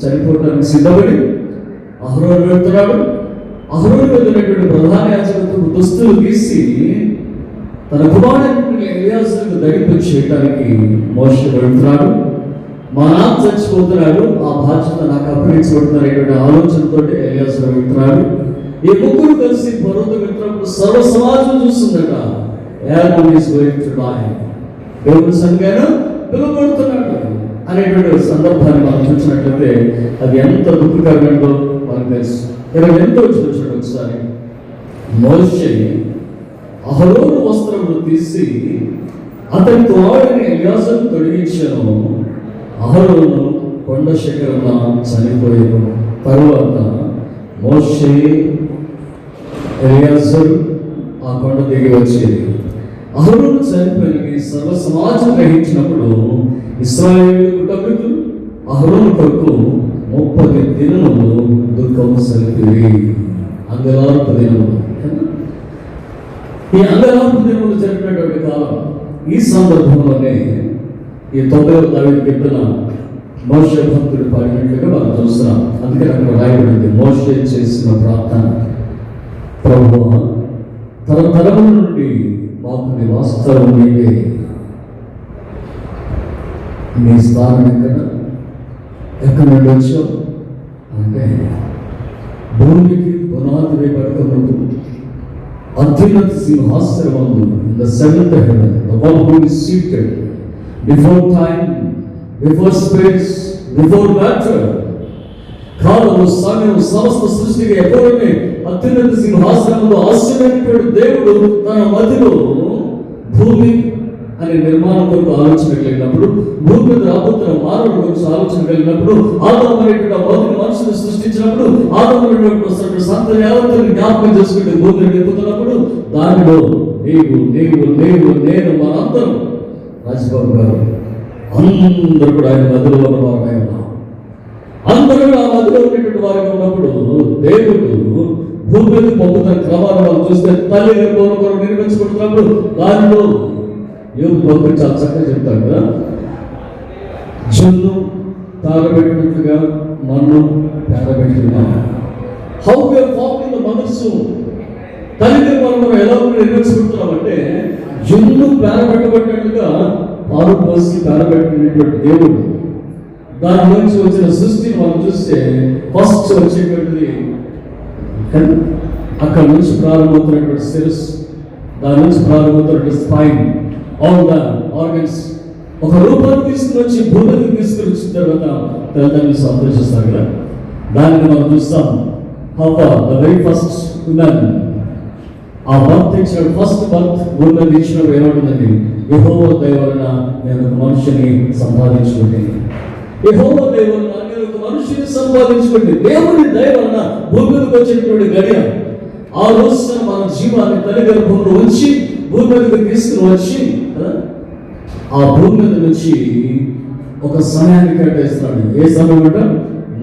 చనిపోవడానికి సిద్ధపడి అహరోను వెళ్తున్నాడు. అహరోను వెళ్తున్నటువంటి ప్రధాన యాజకుడు దుస్తులు తీసి తన కుమారుడు ఎలియాజరుకు ధరింపు చేయడానికి మోషే వెళ్తున్నాడు. మా నాన్న చచ్చిపోతున్నాడు, ఆ బాధ్యత నాకు అప్పగించబడుతున్నటువంటి ఆలోచనతో ఎలియాజరు వెళ్తున్నాడు. ఈ ముగ్గురు కలిసి పర్వతం వెళ్తున్నప్పుడు సర్వ సమాజం చూస్తుందట. దేవుని సంఘాన్ని పిలువబడుతున్నాడు అనేటువంటి సందర్భాన్ని మనం చూసినట్లయితే అది ఎంత దుఃఖకరమైనదో మనకు తెలుసు. ఇక్కడ ఎంతో చూసాడు. ఒకసారి మోషే అహరోను వస్త్రములు తీసి అతని కుమారుడిని ఎలియాజరుకు తొడిగించాను. అహరోను కొండ శిఖరమున చనిపోయాను. తరువాత మోషే ఎలియాజరు ఆ కొండ దిగి వచ్చేది. అహరోను చనిపోయి సర్వ సమాజం గ్రహించినప్పుడు ఇశ్రాయేలు కుటుంబీకులు అహరోను కొరకు 30 దినములు దుఃఖము సలిపిరి. అంగలార్పు దినములు. ఈ అంగలార్పు దినములు జరిపినటువంటి కాలం. ఈ సందర్భంలోనే ఈ 90వ దావీదు కీర్తన మోషే భక్తుడు పాడినట్లుగా మనం చూస్తున్నాం. అందుకని అక్కడ రాయబడింది మోషే చేసిన ప్రార్థన, ప్రభువా తరతరముల నుండి మాకు నీ వాస్తవం నీవే. నీ స్థానం ఎక్కడ నుండి వచ్చావు అంటే భూమికి పునాది వేయబడక ముందు అత్యున్నత సింహాసనమందు in the seventh heaven, the one who is seated before time, before space, before matter, కాలము సమయం సమస్త సృష్టికి ఎక్కడనే అత్యున్నత సింహాసనంలో ఆశ్చర్యమైనటువంటి దేవుడు తన మధ్యలో భూమి అనే నిర్మాణం కొరకు ఆలోచన కలిగినప్పుడు, భూమి మీద రాబోతున్న మానవుల గురించి ఆలోచన కలిగినప్పుడు, ఆదాము అనేటువంటి మొదటి మనుషులు సృష్టించినప్పుడు, ఆదాము అనేటువంటి సంతతి యావత్తుని జ్ఞాపకం చేసుకుంటే భూమిని నింపుతున్నప్పుడు దానిలో నీవు నీవు నీవు నేను మనందరం రాజబాబు గారు అందరూ కూడా ఆయన మధ్యలో ఉన్నవారు. అందరూ కూడా ఆ మధ్యలో ఉన్నటువంటి వారికి ఉన్నప్పుడు దేవుడు భూమి మీద పంపుతున్న క్రమాన్ని మనం చూస్తే తల్లి కొరకు నిర్మించబడుతున్నప్పుడు దానిలో యోగు భక్తుడు చాలా చక్కగా చెప్తాడు కదా, జున్ను తాగబెట్టినట్లుగా మన్ను పేరబెట్టిన how were form in the mother's womb. తల్లి మనం ఎలా నిర్మించబడుతున్నామంటే జున్ను పేరబెట్టబడినట్లుగా పాలు పోసి పేరబెట్టినటువంటి దేవుడు. దాని నుంచి వచ్చిన సృష్టిని మనం చూస్తే ఫస్ట్ వచ్చేటువంటిది అక్కడ నుంచి ప్రారంభమవుతున్నటువంటి శిరస్, దాని నుంచి ప్రారంభమవుతున్నటువంటి స్పైన్, ఆల్ ద ఆర్గన్స్ ఒక రూపాన్ని తీసుకుని వచ్చి భూమికి తీసుకుని వచ్చిన తర్వాత తల్లిదండ్రులు సంతోషిస్తారు కదా. దాన్ని మనం చూస్తాం. హవ్వ ద వెరీ ఫస్ట్ ఉమెన్, ఆ బర్త్ ఇచ్చిన ఫస్ట్ బర్త్ భూమి ఇచ్చినప్పుడు ఏమంటుందండి, యెహోవా దయ వలన నేను ఒక మనిషిని సంపాదించుకుంటే, యెహోవా దయ వలన నేను ఒక మనిషిని సంపాదించుకుంటే, దేవుని దయ వలన భూమి మీదకి వచ్చినటువంటి గడియ ఆ రోజున మన జీవాన్ని తల్లి గర్భంలో ఉంచి భూమి మీదకి తీసుకుని వచ్చి ఆ భూమి మీద నుంచి ఒక సమయాన్ని కేటాయిస్తున్నాడు. ఏ సమయం అంటే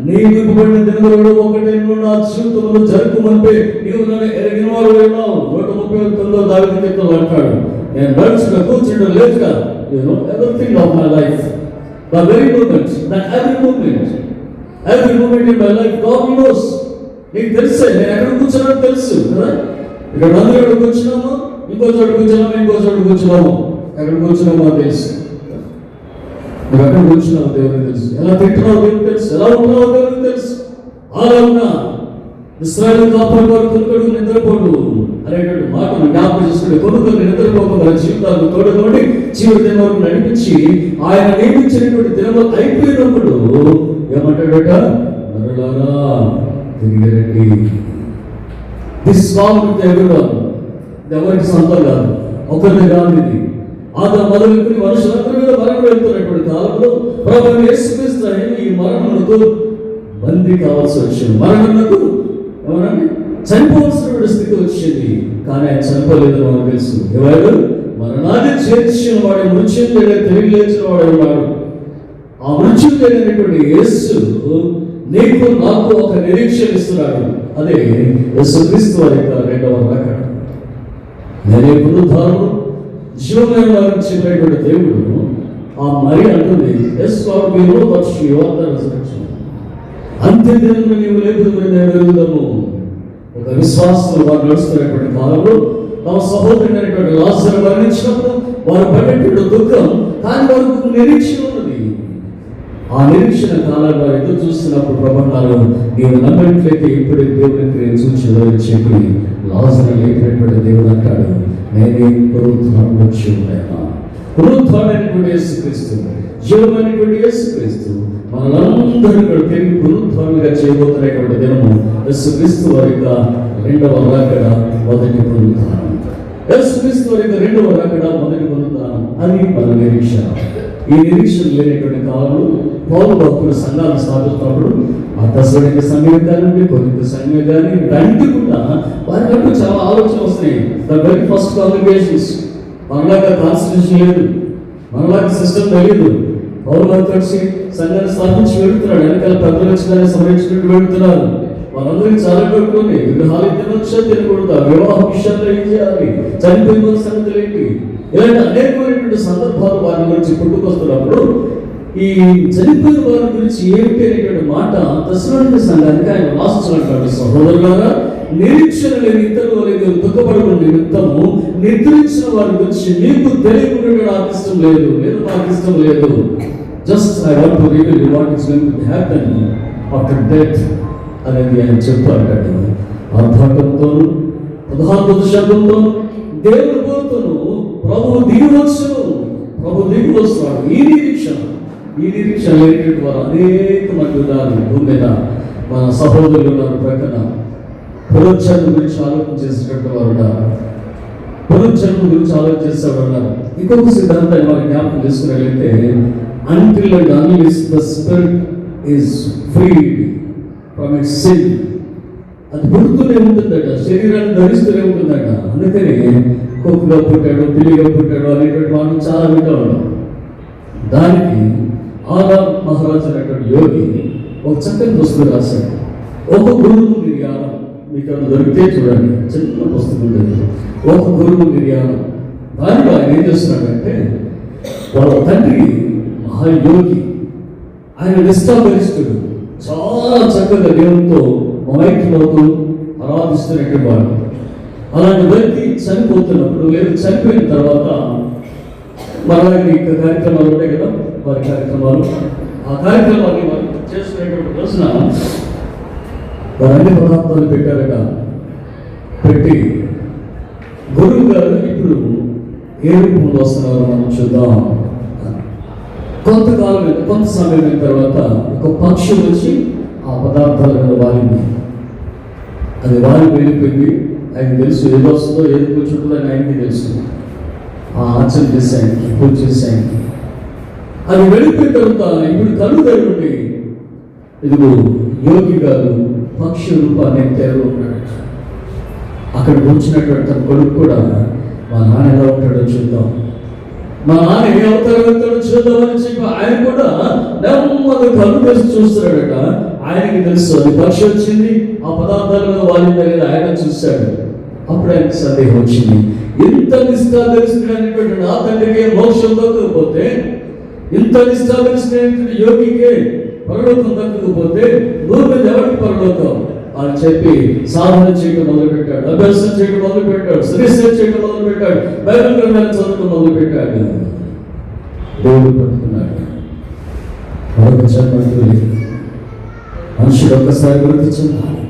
నీవు ఇవ్వబడిన దినములలో ఒకటి నా జీవితంలో జరుగుమంటే నీవు నన్ను ఎరిగిన వారు ఉన్నావు. 139 దావీదు కీర్తనలో అంటాడు, నేను నడుచుగా కూర్చుంటే లేదుగా everything of my life, the very moment, that every moment in my life God knows. నీకు తెలుసే నేను ఎక్కడ కూర్చున్నానో తెలుసు కదా. ఇక్కడ అందరూ ఎక్కడ కూర్చున్నాము, ఇంకో చోట కూర్చున్నాము, ఇంకో చోట కూర్చున్నాము, ఎక్కడ కూర్చున్నామో తెలుసు. నువ్వు ఎక్కడ కూర్చున్నావు దేవునికి తెలుసు, ఎలా తింటున్నావు దేవునికి తెలుసు, ఎలా ఉంటున్నావు దేవునికి తెలుసు. అలా ఉన్నా ఇశ్రాయేలు కాపాడు వాడు కొనుక్కడు నిద్రపోడు, అనేటువంటి మాటను జ్ఞాపకం చేసుకుని కొనుగోలు నిద్రపోకుండా జీవితాలను తోడుతోడి చివరి దినం వరకు నడిపించి ఆయన నియమించినటువంటి దినము అయిపోయినప్పుడు ఏమంటాడట, మరలారా తిరిగి రండి. దిస్ వాక్ ఎవరికి సొంతం కాదు, ఒకరిని కాదు. ఇది ఆదాము మొదలుకొని మనుషులందరి మీద మరణం వెళ్తున్నటువంటి కాలంలో ప్రభువు యేసుక్రీస్తు ఆయన ఈ మరణమునకు బందీ కావాల్సి వచ్చింది. మరణమునకు ఏమనండి చనిపోవాల్సిన స్థితి వచ్చింది. కానీ ఆయన చనిపోలేదని మనకు తెలుసు. ఎవరు మరణాన్ని చేర్చిన వాడు మృత్యుంజయుడే తిరిగి లేచిన వాడు ఉన్నాడు. ఆ మృత్యుంజయుడైనటువంటి యేసు నీకు నాకు ఒక నిరీక్షణ ఇస్తున్నాడు. అదే యేసుక్రీస్తు వారి యొక్క రెండవ రాకడ. నేనే పునరుద్ధానము జీవమైన వారిని చెప్పేటువంటి దేవుడు ఆ మరి అంటుంది, అంత్య దినంలో నీవు లేపుదని నేను ఎరుగుదాము. ఒక విశ్వాసంలో వారు నడుస్తున్నటువంటి కాలంలో తమ సహోదరుడైనటువంటి లాజరు మరణించినప్పుడు వారు పడేటువంటి దుఃఖం, కానీ వారికి నిరీక్షణ ఉన్నది. ఆ నిరీక్షణ కాలాన్ని వారు ఎదురు చూస్తున్నప్పుడు ప్రభుత్వాలు నీవు నమ్మినట్లయితే ఇప్పుడే దేవుని క్రియ సూచనలు చెప్పి లాజరు లేపినటువంటి దేవుడు అంటాడు, నేనే పునరుద్ధానం వచ్చి ఉన్నాయా. పునరుద్ధానమైనటువంటి యేసుక్రీస్తు, జీవమైనటువంటి యేసుక్రీస్తు మనందరూ ఇక్కడ తిరిగి పునరుద్ధానంగా చేయబోతున్నటువంటి దినము యేసుక్రీస్తు వారి యొక్క రెండవ రాకడ, మొదటి పునరుద్ధానం. యేసుక్రీస్తు వారి యొక్క రెండవ రాకడ, మొదటి పునరుద్ధానం, అది మన నిరీక్షణ. ఈ నిరీక్షణ లేనటువంటి కాలంలో పౌలు భక్తులు సంఘాలు స్థాపిస్తున్నప్పుడు ఆ దశలోని సంఘం కానీ కొద్ది సంఘం కానీ రెండు కూడా వారికంటూ చాలా ఆలోచన వస్తున్నాయి. ద వెరీ ఫస్ట్ కాంగ్రిగేషన్స్ మనలాగా కాన్స్టిట్యూషన్ లేదు, మనలాగా సిస్టమ్ తెలియదు. పౌలు కలిసి సంఘాన్ని స్థాపించి వెళుతున్నాడు. వెనకాల పెద్దలు వచ్చిందని సంరక్షించుకుంటూ వెళుతున్నారు. వాళ్ళందరికీ చాలా పెట్టుకోండి, విగ్రహాలు తినొచ్చా తినకూడదా, వివాహ విషయాల్లో ఏం చేయాలి, చనిపోయిన సంగతులు ఏంటి, ఇలాంటి అనేకమైనటువంటి సందర్భాలు వారి గురించి పుట్టుకొస్తున్నప్పుడు ఈ చనిపోయిన వారి గురించి ఏమిటి అనేటువంటి మాట దశలోని సంఘానికి ఆయన రాస్తున్నటువంటి, సహోదరులారా నిరీక్షణ లేని ఇతరులు లేదు దుఃఖపడుకున్న నిమిత్తము నిద్రించిన వారి గురించి మీకు తెలియకుండా నాకు ఇష్టం లేదు, నాకు ఇష్టం లేదు. Just I want to reveal you what is going to happen after death అనేది ఆయన చెప్తాడు. ఆర్భాటంతోను 16వ శబ్దంతోను దేవుని కోరుతోను ప్రభువు దిగి వస్తున్నాడు. ఈ నిరీక్షణ లేనటువంటి వారు అనేక మంది ఉన్నారు భూమి మీద. మన సహోదరులు ఉన్నారు, ప్రక్కన పునరుద్ధరణ గురించి ఆలోచన చేసేటటువంటి వారు ఉన్నారు, పునరుద్ధరణ గురించి ఆలోచన చేసేవారు ఉన్నారు. ఇంకొక సిద్ధాంతాన్ని మనం జ్ఞాపకం చేసుకున్నట్లయితే, until and unless the spirit is freed from its sin, అది పుడుతూనే ఉంటుందట, శరీరాన్ని ధరిస్తూనే ఉంటుందట. అందుకని కుక్కగా పుట్టాడు, పిల్లిగా పుట్టాడు అనేటువంటి మనం చాలా వింటూ ఉన్నాం. దానికి ఆదాం మహారాజు అనేటువంటి యోగి ఒక చక్కని పుస్తకం రాశాడు, ఒక గురువు నిర్యాణం. మీకు అక్కడ దొరికితే చూడండి, చిన్న పుస్తకం లేదు, ఒక గురువు నిర్యాణం. దానిలో ఆయన ఏం చేస్తున్నాడంటే, వాళ్ళ తండ్రి మహాయోగి, ఆయన నిష్ఠాగరిష్ఠుడు, చాలా చక్కగా దేవునితో మమైక్యమవుతూ ఆరాధిస్తున్నటువంటి వాడు. అలాంటి వ్యక్తి చనిపోతున్నప్పుడు లేదు చనిపోయిన తర్వాత మనకి ఇక కార్యక్రమాలు ఉంటాయి కదా, వారి కార్యక్రమాలు, ఆ కార్యక్రమాన్ని మనం చేసుకునేటువంటి రోజున వారు అన్ని పదార్థాలు పెట్టారట. పెట్టి గురువు గారు ఇప్పుడు ఏ రూపంలో వస్తున్నారో మనం చూద్దాం. కొంత సమయం అయిన తర్వాత ఒక పక్షి వచ్చి ఆ పదార్థాల మీద వాలింది. అది వాలి వెళ్ళిపోయింది. ఆయనకు తెలుసు ఏది వస్తుందో ఏది కూర్చుంటుందో అని ఆయనకి తెలుసు. ఆ ఆచరణ చేసి ఆయనకి పూజ చేసి ఆయనకి అది వెళ్ళిపోయిన తర్వాత ఇప్పుడు కళ్ళు తెరుండి ఇదిగో యోగి గారు పక్షి రూపాన్ని తెరలు ఉన్నాడు. అక్కడ కూర్చున్నటువంటి తన కొడుకు కూడా మా నాన్న ఎలా ఉంటాడో చూద్దాం, మా నాన్న ఏ అవతారం వెళ్తాడో చూద్దామని చెప్పి ఆయన కూడా నెమ్మది కళ్ళు తెరిచి చూస్తున్నాడట. ఆయనకి తెలుసు అది పక్షి వచ్చింది, ఆ పదార్థాల మీద వాలిందా లేదా ఆయన చూశాడు. అప్పుడు ఆయనకి సందేహం వచ్చింది, ఇంత నిష్ఠాగరిష్ఠుడైనటువంటి నా తండ్రికి మోక్షం దక్కకపోతే, ఇంత నిష్ఠాగరిష్ఠుడైనటువంటి యోగికే పరలోకం దక్కకపోతే భూమి మీద ఎవరికి పరలోకం అని చెప్పి సాధన చేయడం మొదలుపెట్టాడు, అభ్యాసం చేయడం మొదలుపెట్టాడు, రీసెర్చ్ చేయడం మొదలుపెట్టాడు, బైబిల్ గ్రంథాన్ని చదవడం మొదలుపెట్టాడు. దేవుడు పట్టుకున్నాడు. మరొక జన్మ మనుషుడు ఒక్కసారి వృద్ధి చెందాలి.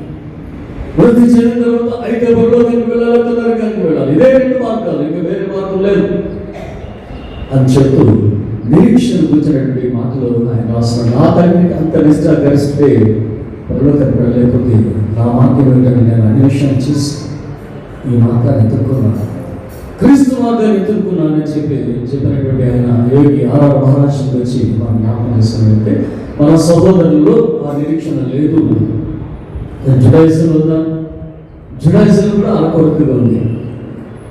వృద్ధి చెందిన తర్వాత అయితే పరలోకానికి వెళ్ళాలనుకున్నారు ఇదే 2 మార్గాలు, ఇంకా వేరే మార్గం లేదు అని చెప్తూ నిరీక్షణ గురించినటువంటి మాటలు ఆయన రాస్తున్నాడు. నా తండ్రికి అంత నిష్ఠ కలిస్తే పరలోకం లేకపోతే నా మార్గం ఏంటని నేను అన్వేషణ చేసి ఈ మార్గాన్ని ఎత్తుకున్నాను, క్రీస్తు మార్గాన్ని ఎత్తుకున్నానని చెప్పినటువంటి ఆయన యోగి ఆర్ఆర్ మహారాజ్ వచ్చి మనం జ్ఞాపకం చేస్తున్నట్టే మన సహోదరుల్లో ఆ నిరీక్షణ లేదు. జుడాయిజం ఉందా? జుడాయిజం కూడా ఆ కొరతగా ఉంది.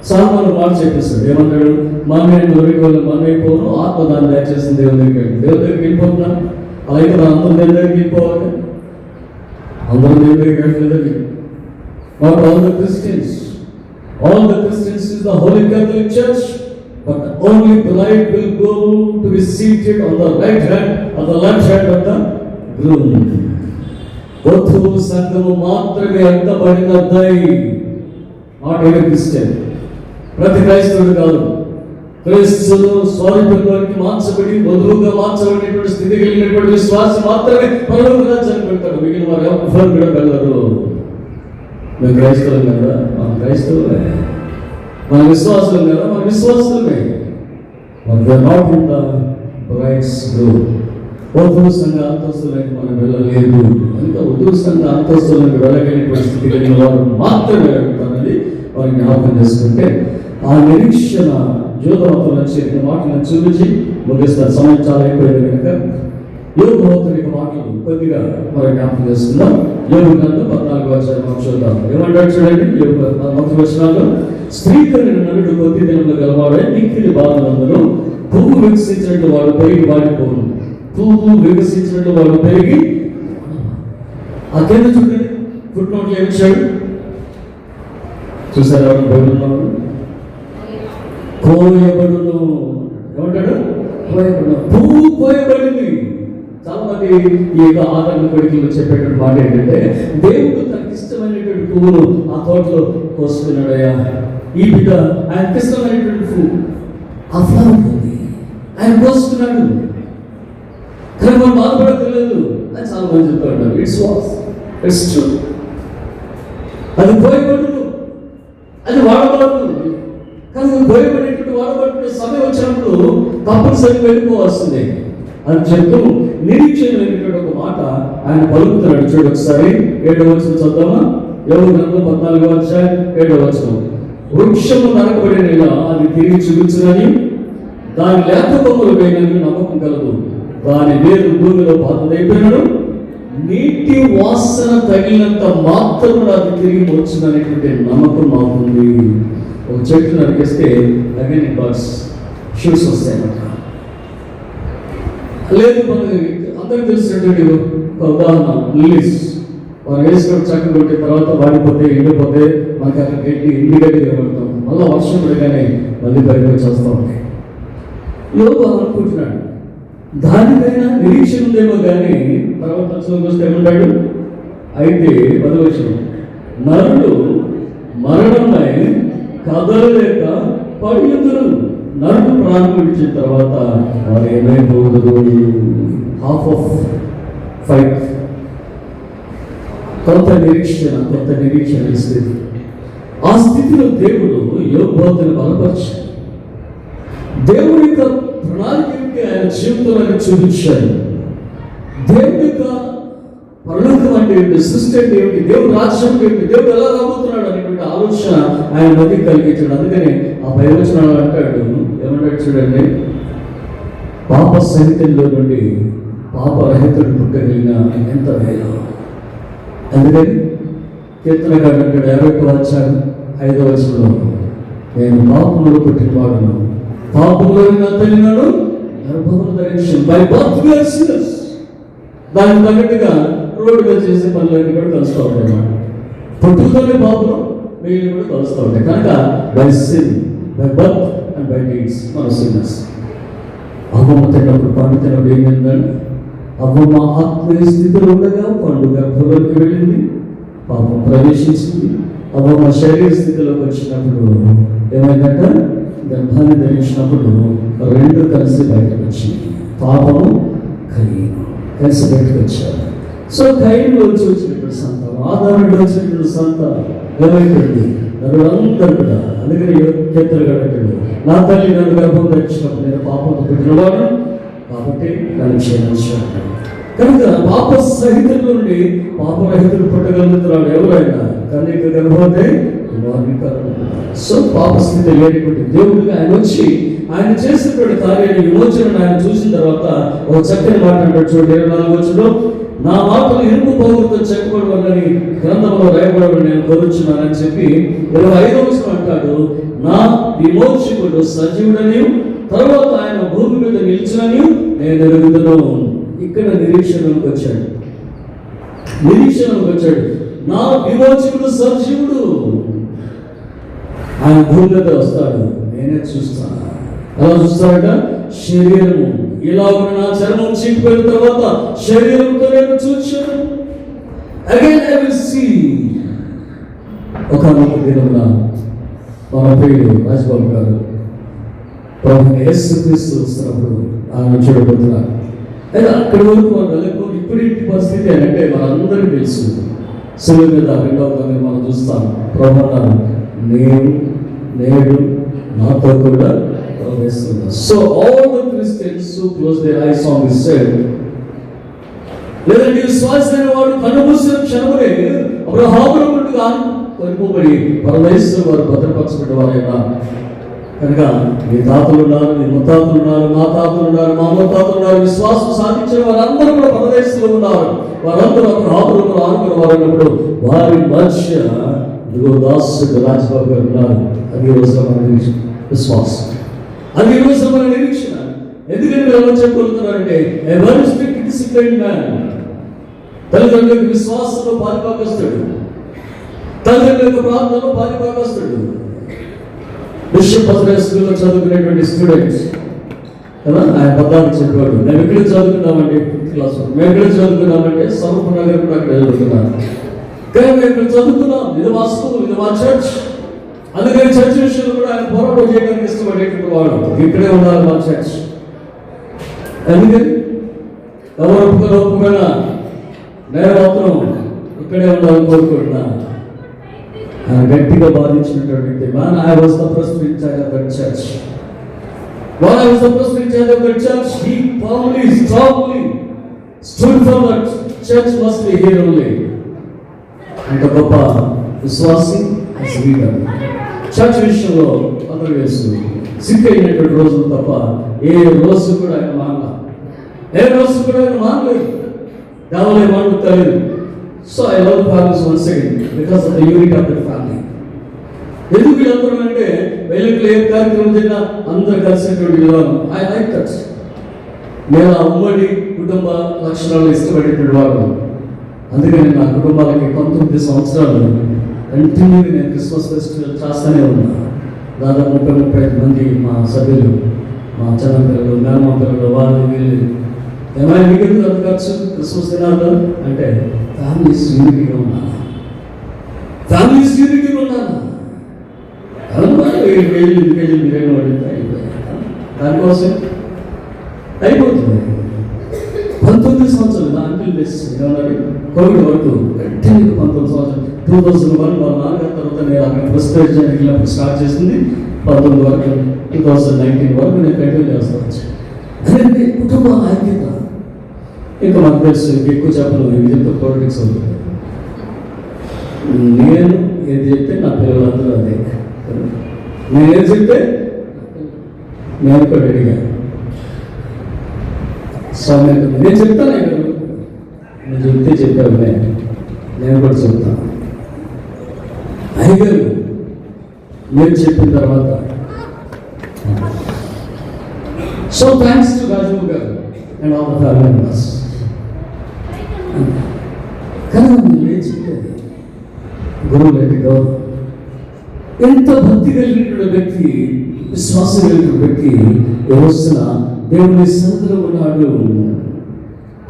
సాల్మాన్ మాట చెప్పేస్తాడు, ఏమన్నాడు? మనమే దొరికి వాళ్ళు మనమైపోను, ఆత్మ దాన్ని దయచేసిన దేవుని దగ్గరికి వెళ్ళిపోతున్నాం. అలాగే మన అందరం దేవుని దగ్గరికి వెళ్ళిపోవాలి. అందరం దేవుని దగ్గరికి వెళ్ళలేదండి. Not all the Christians is the Holy Catholic Church, but only bride will go to be seated on the right hand or the left hand of the groom. వధువు సంఘము మాత్రమే ఎంతబడినదై. నాట్ ఎవరీ క్రిస్టియన్, ప్రతి క్రైస్తవుడు కాదు. క్రీస్తును స్వరూపంలోకి మార్చబడి వధువుగా మార్చబడినటువంటి స్థితి కలిగినటువంటి విశ్వాసి మాత్రమే పరలోక రాజ్యానికి వెళ్తాడు. మిగిలిన వారు ఎవరు కూడా వెళ్ళరు. మేము క్రైస్తవులం కదా, మన క్రైస్తవులే. మన విశ్వాసం కదా, మన విశ్వాసమే. Not in the brides group. వధువు సంఘ అంతస్తులకు మనం వెళ్ళలేదు. ఇంకా వధువు సంఘ అంతస్తులకు వెళ్ళగలిగిన స్థితి కలిగిన వారు మాత్రమే వెళ్తారని వారు జ్ఞాపకం చేసుకుంటే ఆ నిరీక్షణ యోగవంతుల చెప్పిన మాటలను చూపించి ముగిస్తారు. సమయం చాలా అయిపోయింది కనుక యోగవంతుడి మాటలు కొద్దిగా మరి జ్ఞాపకం చేసుకుందాం. యోగ గ్రంథం 14వ అధ్యాయం చూద్దాం. ఏమంటాడు చూడండి, యోగ 14వ వచనాల్లో, స్త్రీ కలిగిన నరుడు కొద్ది దినములు గలవాడే మిక్కిలి బాధలందరూ పువ్వు వికసించినట్టు వాడు పెరిగి వాడిపోను. పువ్వు వికసించినట్టు వాడు పెరిగి ఆ కింద చూడండి ఫుట్ నోట్లు ఏమిచ్చాడు చూసారా? కోయబడును. ఏమంటాడు? కోయబడును. పువ్వు కోయబడింది. చాలా మంది ఈ యొక్క ఆదరణ కొడుకులు చెప్పేటువంటి మాట ఏంటంటే, దేవుడు తనకి ఇష్టమైనటువంటి పువ్వును ఆ తోటలో కోసుకున్నాడయ్యా. ఈ బిడ్డ ఆయనకి ఇష్టమైనటువంటి పువ్వు ఆ ఫ్లవర్ ఉంది, ఆయన కోసుకున్నాడు. కానీ మనం బాధపడలేదు అని చాలా మంది చెప్తూ ఉంటారు. It's true. అది కోయబడును, అది వాడబడదు. కానీ కోయబడేటువంటి వాడబడిన సమయం వచ్చినప్పుడు తప్పనిసరిగా వెళ్ళిపోవాల్సిందే అని చెప్తూ నిరీక్షణ లేనటువంటి ఒక మాట ఆయన పలుకుతున్నాడు. చూడు ఒకసారి 7వ వచనం చదువుదామా? యోగ గ్రంథం 14వ అధ్యాయం 7వ వచనం. వృక్షము నరకబడిన అది తిరిగి చూపించునని, దాని లేత కొమ్మలు వేయనని నమ్మకం కలదు. దాని వేరు భూమిలో పాతదైపోయినాడు, నీటి వాసన తగిలినంత మాత్రం అది తిరిగి వచ్చుననేటువంటి నమ్మకం మాకుంది. ఒక చెట్టు నరికేస్తే అగైన్ ఇట్ వాస్ షూస్ వస్తాయన్నమాట. లేదు, మనకి అందరికి తెలిసినటువంటి ఒక ఉదాహరణ లిలీస్. వారు వేసుకొని చక్క కొట్టిన తర్వాత వాడిపోతే ఎండిపోతే మనకి అక్కడ గడ్డి ఎండి గడ్డి కనబడతాం. మళ్ళీ వర్షం పడగానే మళ్ళీ బయటకు వచ్చేస్తూ ఉంటాయి. యోగు అనుకుంటున్నాడు దానిపైన నిరీక్షణ ఉందేమో కానీ తర్వాత వస్తే ఏమంటాడు? అయితే 10వ వచనం, నరుడు మరణమై కదలలేక పడియుదురు. నరుడు ప్రాణం విడిచిన తర్వాత వారు ఏమైపోదురు? Half of fight. కొంత నిరీక్షణ స్థితి. ఆ స్థితిలో దేవుడు యోగబోతుని బలపరిచాడు. దేవుడి యొక్క ప్రణాళిక ఆయన జీవితంలో చూపించాడు. దేవుడి యొక్క పరలోకం అంటే ఏమిటి, సృష్టి అంటే ఏమిటి, దేవుడు రాజ్యం ఏమిటి, దేవుడు ఎలా రాబోతున్నాడు అనేటువంటి ఆలోచన ఆయన మధ్య కలిగించాడు. అందుకని ఆ 10వ వచనాలు అంటాడు, ఏమంటాడు చూడండి, పాప సహితంలో నుండి పాపరహితుడు పుట్టగలిగిన ఎంత వేల. అందుకని కీర్తనగాడు అంటాడు 51వ అధ్యాయం 5వ వచనంలో, నేను పాపంలో పుట్టినవాడును, పాపంలో నా తల్లినాడు గర్భమును ధరించాను. By birth we are sinners. దానికి తగ్గట్టుగా రోడ్డుగా చేసే పనులన్నీ కూడా కలుస్తూ ఉంటాయి అన్నమాట. పుట్టుకతోనే పాపం మిగిలిన కూడా కలుస్తూ ఉంటాయి. కనుక by sin, by birth and by deeds మన సిన్నర్స్. అవ్వమ్మ తిన్నప్పుడు పండు తిన్నప్పుడు ఏమైందండి? అవ్వమ్మ ఆత్మీయ స్థితిలో ఉండగా పండు గర్భంలోకి వెళ్ళింది, పాపం ప్రవేశించింది. అవ్వమ్మ శరీర స్థితిలోకి వచ్చినప్పుడు ఏమైందంట? గర్భాన్ని ధరించినప్పుడు 2 కలిసి బయటకు వచ్చింది. పాపము, కయీను కలిసి బయటకు వచ్చారు. సో కయీనులోంచి వచ్చినటువంటి సంతానం, ఆదాములో వచ్చినటువంటి సంతానం ఏమైపోయింది? నరులందరూ కూడా. అందుకని కీర్తన కట్టాడు, నా తల్లి నన్ను గర్భం తెచ్చినప్పుడు నేను పాపంతో పుట్టినవాడు కాబట్టి నన్ను క్షమించాను. కనుక పాప సహితుల నుండి పాపరహితులు పుట్టగలుగుతున్నాడు ఎవరైనా, కానీ ఇక గర్భవతే సో పాప స్థితి లేనిటువంటి దేవుడిగా ఆయన వచ్చి ఆయన చేసినటువంటి కార్యాన్ని విమోచనను ఆయన చూసిన తర్వాత ఒక చక్కని మాట అంటాడు చూడండి 24 నా మాటలు ఇరుకు పౌరులతో చెక్కబడవని గ్రంథంలో రాయబడవని నేను కోరుచున్నానని చెప్పి 25 అంటాడు, నా విమోచకుడు సజీవుడని తర్వాత ఆయన భూమి మీద నిలిచినని నేను ఎరుగుతున్నాను. ఇక్కడ నిరీక్షణకు వచ్చాడు, నా విమోచకుడు సజీవుడు, ఆయన భూమి మీద వస్తాడు, నేనే చూస్తాను. అలా చూస్తాడట, శరీరము ఇలా ఉన్న నా చర్మం చీకిపోయిన తర్వాత శరీరంతో నేను చూచాను. Again I will see. ఒక దినమున మన పేరు రాజబాబు గారు ప్రభు యేసుక్రీస్తు వస్తున్నప్పుడు ఆయన చూడబోతున్నారు. అయితే అక్కడి వరకు వాళ్ళకు ఇప్పుడు ఇంటి పరిస్థితి అంటే మనందరికీ తెలుసు. శిలువ మీద 2వ మనం చూస్తాం, ప్రభు నేడు నాతో కూడా ప్రవేశిస్తున్నారు. So all the Christians who close their eyes on this said, లేదంటే విశ్వాసమైన వాడు కనుమూసిన క్షణములే అబ్రహామును ముందుగా కొనుకోబడి పరమేశ్వరుడు వారు భద్రపరచబడ్డ వారైనా. కనుక మీ తాతలు ఉన్నారు, మీ ముత్తాతలు ఉన్నారు, మా తాతలు ఉన్నారు, మా ముత్తాతలు ఉన్నారు, విశ్వాసం సాధించిన వారందరూ కూడా పరదేశంలో ఉన్నారు. వారందరూ ఆకులు ఆనుకున్న వారు ఉన్నప్పుడు వారి మధ్య ఇదిగో దాసుడు రాజబాబు గారు ఉన్నారు. అది రోజు మన విశ్వాసం, అది ఈ రోజు మన నిరీక్షణ. ఎందుకంటే మీరు ఎలా చెప్పగలుగుతున్నారంటే a very strict discipline man, తల్లిదండ్రులకు విశ్వాసంలో పాలిపాకస్తాడు, తల్లిదండ్రులకు ప్రాంతంలో పాలిపాకస్తాడు. బిషప్ స్కూల్లో చదువుకునేటువంటి స్టూడెంట్స్ కదా, ఆయన పద్దాలు చెప్పాడు, మేము ఎక్కడ చదువుకున్నామంటే 5th క్లాస్, మేము ఎక్కడ చదువుకున్నామంటే స్వరూప నగర్ కూడా అక్కడ చదువుకున్నాం. కానీ మేము ఇక్కడ చదువుకున్నాం, ఇది మా స్కూల్, ఇది మా చర్చ్. అందుకని చర్చ్ విషయంలో కూడా ఆయన పోరాటం చేయడానికి ఇష్టపడేటువంటి వాడు. ఇక్కడే ఉండాలి మా చర్చ్. అందుకని ఎవరు ఒప్పుకున్నా నేను మాత్రం ఇక్కడే ఉండాలని కోరుకుంటున్నా. ఆయన గట్టిగా బాధించినటువంటి man, I was the first in charge of that church. When I was the first in charge of that church, he firmly, strongly stood for that church must be here only. అంత గొప్ప విశ్వాసి leader. Church విషయంలో అతను వేసు sick అయినటువంటి రోజులు తప్ప ఏ రోజు కూడా ఆయన మానలేదు, దేవాలయం మానుకోలేదు. So I love families once again because of the unit of the family. ఎందుకు వీళ్ళందరూ అంటే వీళ్ళకి ఏ కార్యక్రమం జరిగినా అందరూ కలిసినటువంటి విధానం. I like that. నేను ఆ ఉమ్మడి కుటుంబ లక్షణాలు ఇష్టపడేటువంటి వాడు. అందుకని నా కుటుంబాలకి 19 సంవత్సరాలు కంటిన్యూగా నేను క్రిస్మస్ ఫెస్టివల్ చేస్తూనే ఉన్నా. దాదాపు 30-35 మంది మా సభ్యులు, మా చిన్న పిల్లలు, మేనమా పిల్లలు, వాళ్ళు వీళ్ళు ఏమైనా మీకు అంత ఖర్చు క్రిస్మస్ దినాలు అంటే ఫ్యామిలీస్ యూనిటీగా ఉన్నాను. దానికోసం అయిపోతుంది. 19 సంవత్సరాలు నా అంకిల్ ఏమన్నాడు, కోవిడ్ వరకు కంటిన్యూ 19 సంవత్సరాలు. 2001 మా నాన్నగారి తర్వాత నేను అక్కడ ప్రెసిడెంట్ వెళ్ళినప్పుడు స్టార్ట్ చేసింది. 19 వరకు 2019 వరకు నేను కంటిన్యూ చేస్తాను. అదే కుటుంబ ఐక్యత. ఇంకా మాకు తెలుసు, ఎక్కువ చెప్పను, ఇది చెప్తే పాలిటిక్స్ అవుతుంది. నేను ఏది చెప్తే నా పిల్లలందరూ అదే, నేను ఏది చెప్తే నేను కూడా రెడీగా స్వామి నేను చెప్తాను. నేను చెప్తే చెప్పాను, నేను కూడా చెప్తాను. అయ్యగారు మీరు చెప్పిన తర్వాత సో థ్యాంక్స్ టు రాజబాబు గారు and all the family members. కానీ నేను చెప్పేది గురువు లేని గౌరవం. ఎంత భక్తి కలిగిన వ్యక్తి, విశ్వాసం కలిగిన వ్యక్తి వస్తున్న దేవుని సన్నిధిలో ఉన్నాడు,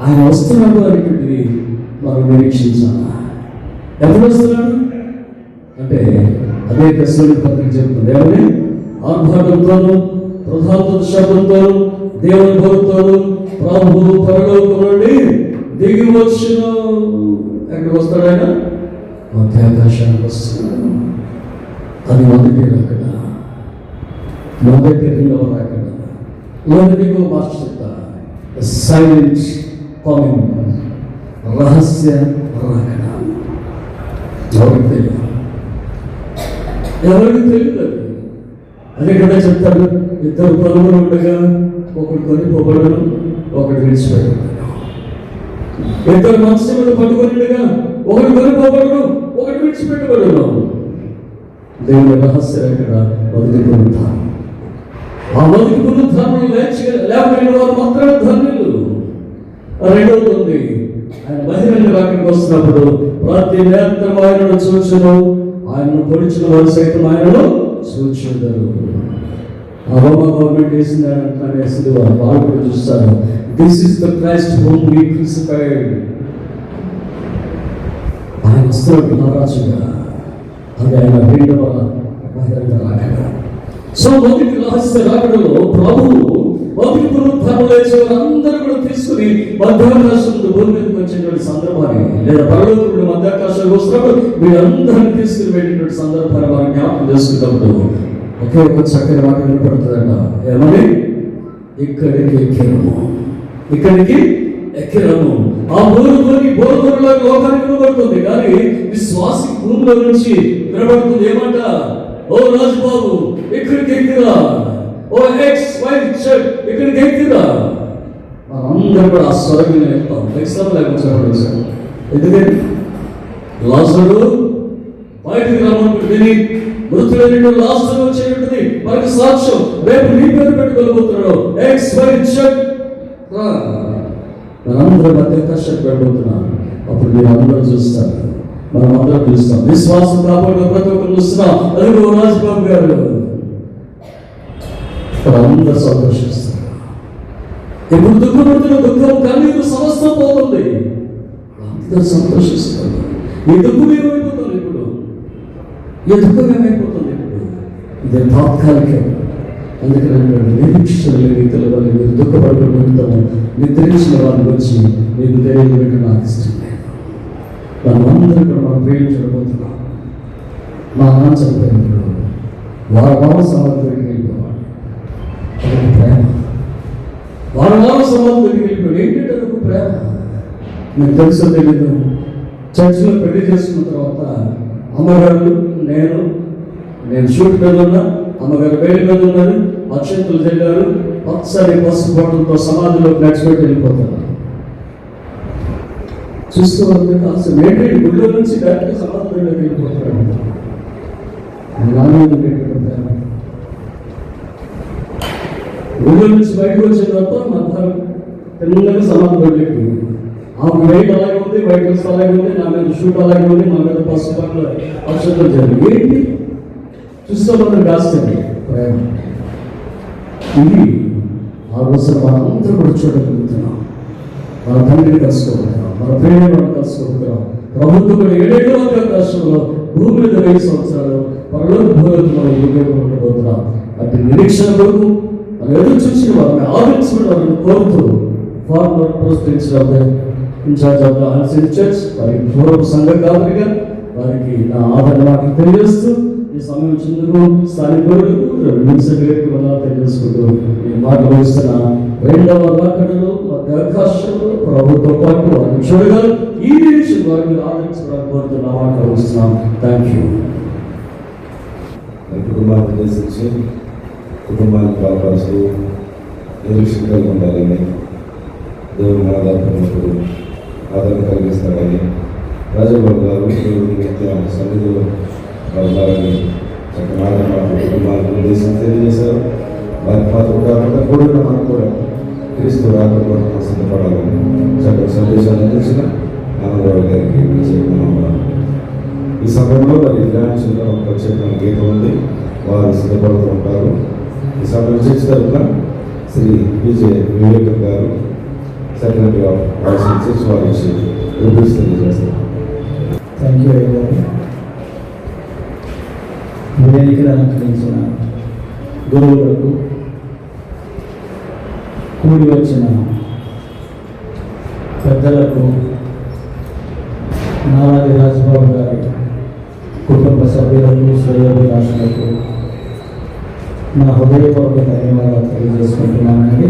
ఆయన వస్తున్నాడు అనేటువంటిది మనం నిరీక్షించాలి. ఎప్పుడు వస్తున్నాడు అంటే అదే దశలోని పత్రిక చెప్తుంది. ఏమని? ఆర్భాటంతోనూ ప్రధాన శబ్దంతోనూ దేవుని భక్తులు ప్రభు పరలోకం నుండి దిగి వచ్చును. ఎక్కడికి వస్తాడు ఆయన? మధ్యాకాశానికి వస్తున్నాడు. అది మొదటి రాకడ, మొదటి రెండవ రాకడ, మొదటికో భాషత సైలెంట్ కామింగ్, రహస్య రాకడ. ఎవరికి తెలియదు, ఎవరికి తెలియదు. అదే కదా చెప్తారు, ఇద్దరు పలువురు ఉండగా ఒకటి కొనిపోబడను, ఒకటి విడిచిపెట్టబడను. ఇద్దరు మనసు మీద పట్టుకొనిగా ఒకటి కొనిపోబడను, ఒకటి విడిచిపెట్టబడను. దేవుని రహస్యం ఎక్కడ? మొదటి పునరుత్థానం. ఆ మొదటి పునరుత్థానం లేకపోయిన వారు మాత్రమే ధన్యులు. రెండవది ఉంది, ఆయన బహిరంగ రాకడికి వస్తున్నప్పుడు ప్రతి నేత్రం ఆయనను చూచును, ఆయనను పొడిచిన వారు సైతం ఆయనను చూచుతారు. ఆ రోమా గవర్నమెంట్ వేసిందంటే అసలు వాళ్ళు కూడా చూస్తారు. This is the Christ whom we crucified. ఆయన వస్తాడు మహారాజుగా. అది ఆయన రెండవ బహిరంగ రాకడ. సో మొదటి రహస్య రాకడలో ప్రభువు మొదటి పునరుత్థానం లేచి వారందరూ కూడా తీసుకుని మధ్యాకాశం భూమి మీదకి వచ్చేటువంటి సందర్భాన్ని, లేదా పరలోకుడు మధ్యాకాశంలో వస్తున్నప్పుడు వీరందరినీ తీసుకుని వెళ్ళినటువంటి సందర్భాన్ని మనం జ్ఞాపకం చేసుకున్నప్పుడు ఒకే ఒక చక్కని మాట వినపడుతుందట. ఏమని? ఇక్కడికి ఎక్కిరము, ఇక్కడికి ఎక్కిరము. ఆ బోరులాగా లోకానికి వినబడుతుంది, కానీ విశ్వాసి భూమిలో నుంచి వినబడుతుంది. ఏమంట? ఓ రాజుబాబు ఇక్కడికి ఎక్కిరా, ఓ ఎక్స్ వైట్ షర్ట్ ఇక్కడికి ఎక్కిరా. అందరూ కూడా ఆ స్వరం వెళ్తాం. ఎగ్జాంపుల్ లేకపోతే ఎందుకంటే లాజరు బయటికి రమ్మని విని మృతులైన లాజరు వచ్చేటది మనకి సాక్ష్యం. రేపు నీ పేరు పెట్టుకోబోతున్నాడు, ఎక్స్ వైట్ షర్ట్. మనందరూ మధ్య కష్టపడిపోతున్నాం. అప్పుడు మీరు అందరూ చూస్తారు, మనం అందరం చూస్తాం. విశ్వాసం కాపాడు ప్రతి ఒక్కరు చూస్తున్నాం. అదిగో రాజబాబు గారు అందరూ సంతోషిస్తారు. ఇప్పుడు దుఃఖపడుతున్న దుఃఖం కన్నీరు సమస్తం పోతుంది, అందరూ సంతోషిస్తారు. ఈ దుఃఖం ఏమైపోతుంది ఇప్పుడు? ఈ దుఃఖం ఏమైపోతుంది ఇప్పుడు? ఇది తాత్కాలికం. అందుకని నిరీక్షణ రీతిలో వాళ్ళు మీరు దుఃఖపడుకుంటాము. నిద్రించిన వాళ్ళు వచ్చి మీకు తెలియదు పెట్టిన నాకు ఇష్టం లేదు. మనమందరూ కూడా మనం ప్రేమించబోతున్నాం. మా నాన్న చనిపోయినప్పుడు వారు సమాధికి వెళ్ళిపోవాలి. అదొక ప్రేమ. వారు సమాధికి వెళ్ళిపోయాడు. ఏంటంటే అదొక ప్రేమ. మీకు తెలుసో తెలీదు, చర్చిలో పెళ్లి చేసుకున్న తర్వాత అమ్మగారు నేను షూట్ మీద ఉన్నా, అమ్మగారు వేడి మీద ఉన్నారు, అక్షంతలు చెల్లారు, పచ్చని పసుపు బట్టలతో సమాధిలో నడిచిపెట్టి వెళ్ళిపోతున్నారు. చూస్తూ ఉంటే అసలు ఏంటి గుళ్ళ నుంచి డైరెక్ట్గా సమాధిలోకి వెళ్ళిపోతాడు. గుళ్ళ నుంచి బయటకు వచ్చిన తర్వాత మధ్యాహ్నం తెల్లగా సమాధిలోకి ఆమె వెయిట్ అలాగే ఉంది, వైట్ డ్రెస్ అలాగే ఉంది, నా మీద షూట్ అలాగే ఉంది, మా మీద పసుపు బట్టలు అక్షంతలు జరిగింది. ఏంటి చూస్తూ మనం కాస్తుంది ప్రేమ. ఇది ఆ రోజు మనందరూ కూడా చూడగలుగుతున్నాం. మన తండ్రిని కలుసుకోబోతున్నాం, మన ప్రేమను కలుసుకోబోతున్నాం. ప్రభుత్వం కూడా 7 అవకాశంలో భూమి మీద 1000 సంవత్సరాలు పరలోక భూలోకంలో ఉద్యోగం ఉండబోతున్నాం. అటు నిరీక్షణ కొరకు మనం ఎదురు చూసిన వారిని ఆదరించిన వారిని కోరుతూ ఫార్మర్ ప్రోత్సహించడం ఇన్ఛార్జ్ ఆఫ్ ద హన్సెన్ చర్చ్ వారికి పూర్వపు సంఘ కాపురిగా వారికి నా ఆదరణ వాటికి తెలియజేస్తూ ఈ సమయం చెందుకు స్థానికులకు తెలియజేసుకుంటూ ఈ మాట వహిస్తున్న రెండవ రాకడలో మధ్యాకాశంలో ప్రభుత్వం పాటు వారిని చూడగలరు. ఈ నిరీక్షణ వారిని ఆదరించడానికి కోరుతున్న మాట వహిస్తున్నాం. Thank you. కుటుంబాన్ని ఉద్దేశించి కుటుంబాన్ని బలపరుస్తూ నిరీక్షణ కలిగి ఉండాలని, దేవుని ఆధారపడినప్పుడు ఆదరణ కలిగిస్తాడని రాజబాబు గారు దేవుని నిత్య సన్నిధిలో వారిని చక్కని ఆదరణ కుటుంబాన్ని ఉద్దేశించి తెలియజేశారు. వారి పాత్ర కాకుండా కూడా మనకు కూడా క్రీస్తు రాకుండా సిద్ధపడాలని చక్కని సందేశాన్ని అందించిన ఆనందరావు గారికి ప్రత్యేకమైన ఈ సమయంలో మరి డ్యాన్స్ ఒక ప్రత్యేకమైన గీతం ఉంది, వారు సిద్ధపడుతూ ఉంటారు. ఈ సమయం చర్చ్ తరఫున శ్రీ విజయ్ వివేకం గారు సెక్రటరీ ఆఫ్ ఆర్సీ చర్చ్ వారి రివ్యూస్ తెలియజేస్తారు. థ్యాంక్ యూ గారు. వేదికను అలంకరించిన గురువులకు, కూడి వచ్చిన పెద్దలకు, నారాది రాజబాబు గారి కుటుంబ సభ్యులకు శ్రేయోభిలాషులకు నా హృదయపూర్వక ధన్యవాదాలు తెలియజేసుకుంటున్నానండి.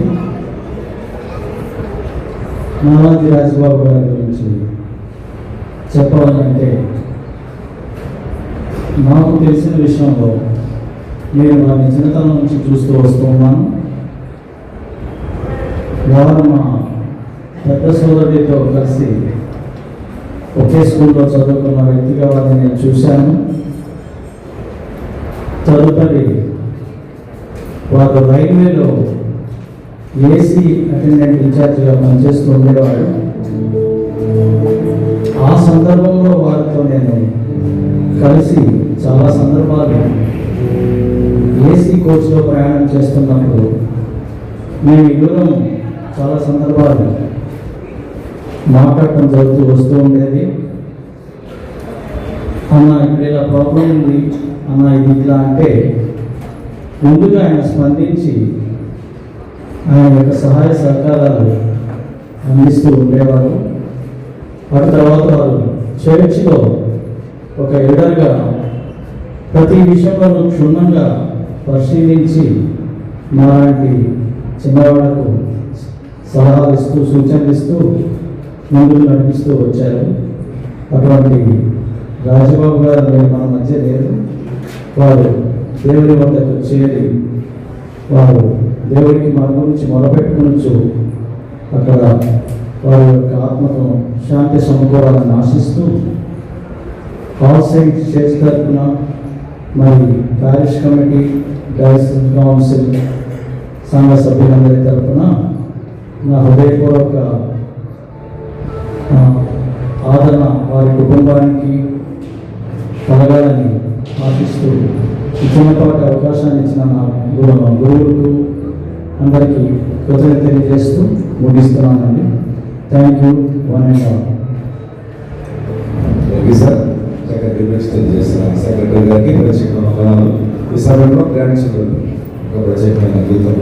నాలాది రాజబాబు గారి గురించి చెప్పాలంటే నాకు తెలిసిన విషయంలో నేను వారిని చిన్నతనం నుంచి చూస్తూ వస్తూ ఉన్నాను. వారు మా పెద్ద సోదరుడితో కలిసి ఒకే స్కూల్లో చదువుకున్న వ్యక్తిగా వారిని నేను చూశాను. తదుపరి వారు రైల్వేలో ఏసీ అటెండెంట్ ఇన్ఛార్జిగా పనిచేస్తూ ఉండేవాడు. ఆ సందర్భంలో వారితో నేను కలిసి చాలా సందర్భాలు ఏసీ కోచ్లో ప్రయాణం చేస్తున్నప్పుడు మేము ఇద్దరం చాలా సందర్భాలు మాట్లాడటం జరుగుతూ వస్తూ ఉండేది. అన్న ఇప్పుడు ఇలా ప్రాబ్లం ఉంది అన్న, ఇది ఇట్లా అంటే ముందుగా ఆయన స్పందించి ఆయన యొక్క సహాయ సహకారాలు అందిస్తూ ఉండేవారు. అటు తర్వాత వారు చర్చిలో ఒక ఎల్డర్గా ప్రతి విషయంలో క్షుణ్ణంగా పరిశీలించి మాలాంటి చిన్నవాళ్లకు సలహాలు ఇస్తూ సూచనలు ఇస్తూ ముందుకు నడిపిస్తూ వచ్చారు. అటువంటి రాజబాబు గారు మన మధ్య లేరు. వారు దేవుని వద్దకు చేరి వారు దేవుడికి మన గురించి మొదలుపెట్టుకునొచ్చు అక్కడ వారి యొక్క ఆత్మకు శాంతి సమకూరాలని ఆశిస్తూ ఆల్ సైన్స్ చర్చ్ తరఫున మరి ప్యారిష్ కమిటీ, డైసెస్ కౌన్సిల్ సంఘ సభ్యులందరి తరఫున నా హృదయపూర్వక ఆదరణ వారి కుటుంబానికి కలగాలని ఆశిస్తూ ఈ చిన్నపాటి అవకాశాన్ని ఇచ్చిన నా గురువులకు అందరికీ కృతజ్ఞత తెలియజేస్తూ ముగిస్తున్నానండి. Thank you one and all. Sir secretary చేసిన సెక్రటరీ గారికి ప్రత్యేకమైన వందనాలు. ఈ సమయంలో గ్రాండ్ చిల్డ్రన్ ఒక ప్రత్యేకమైన గీతం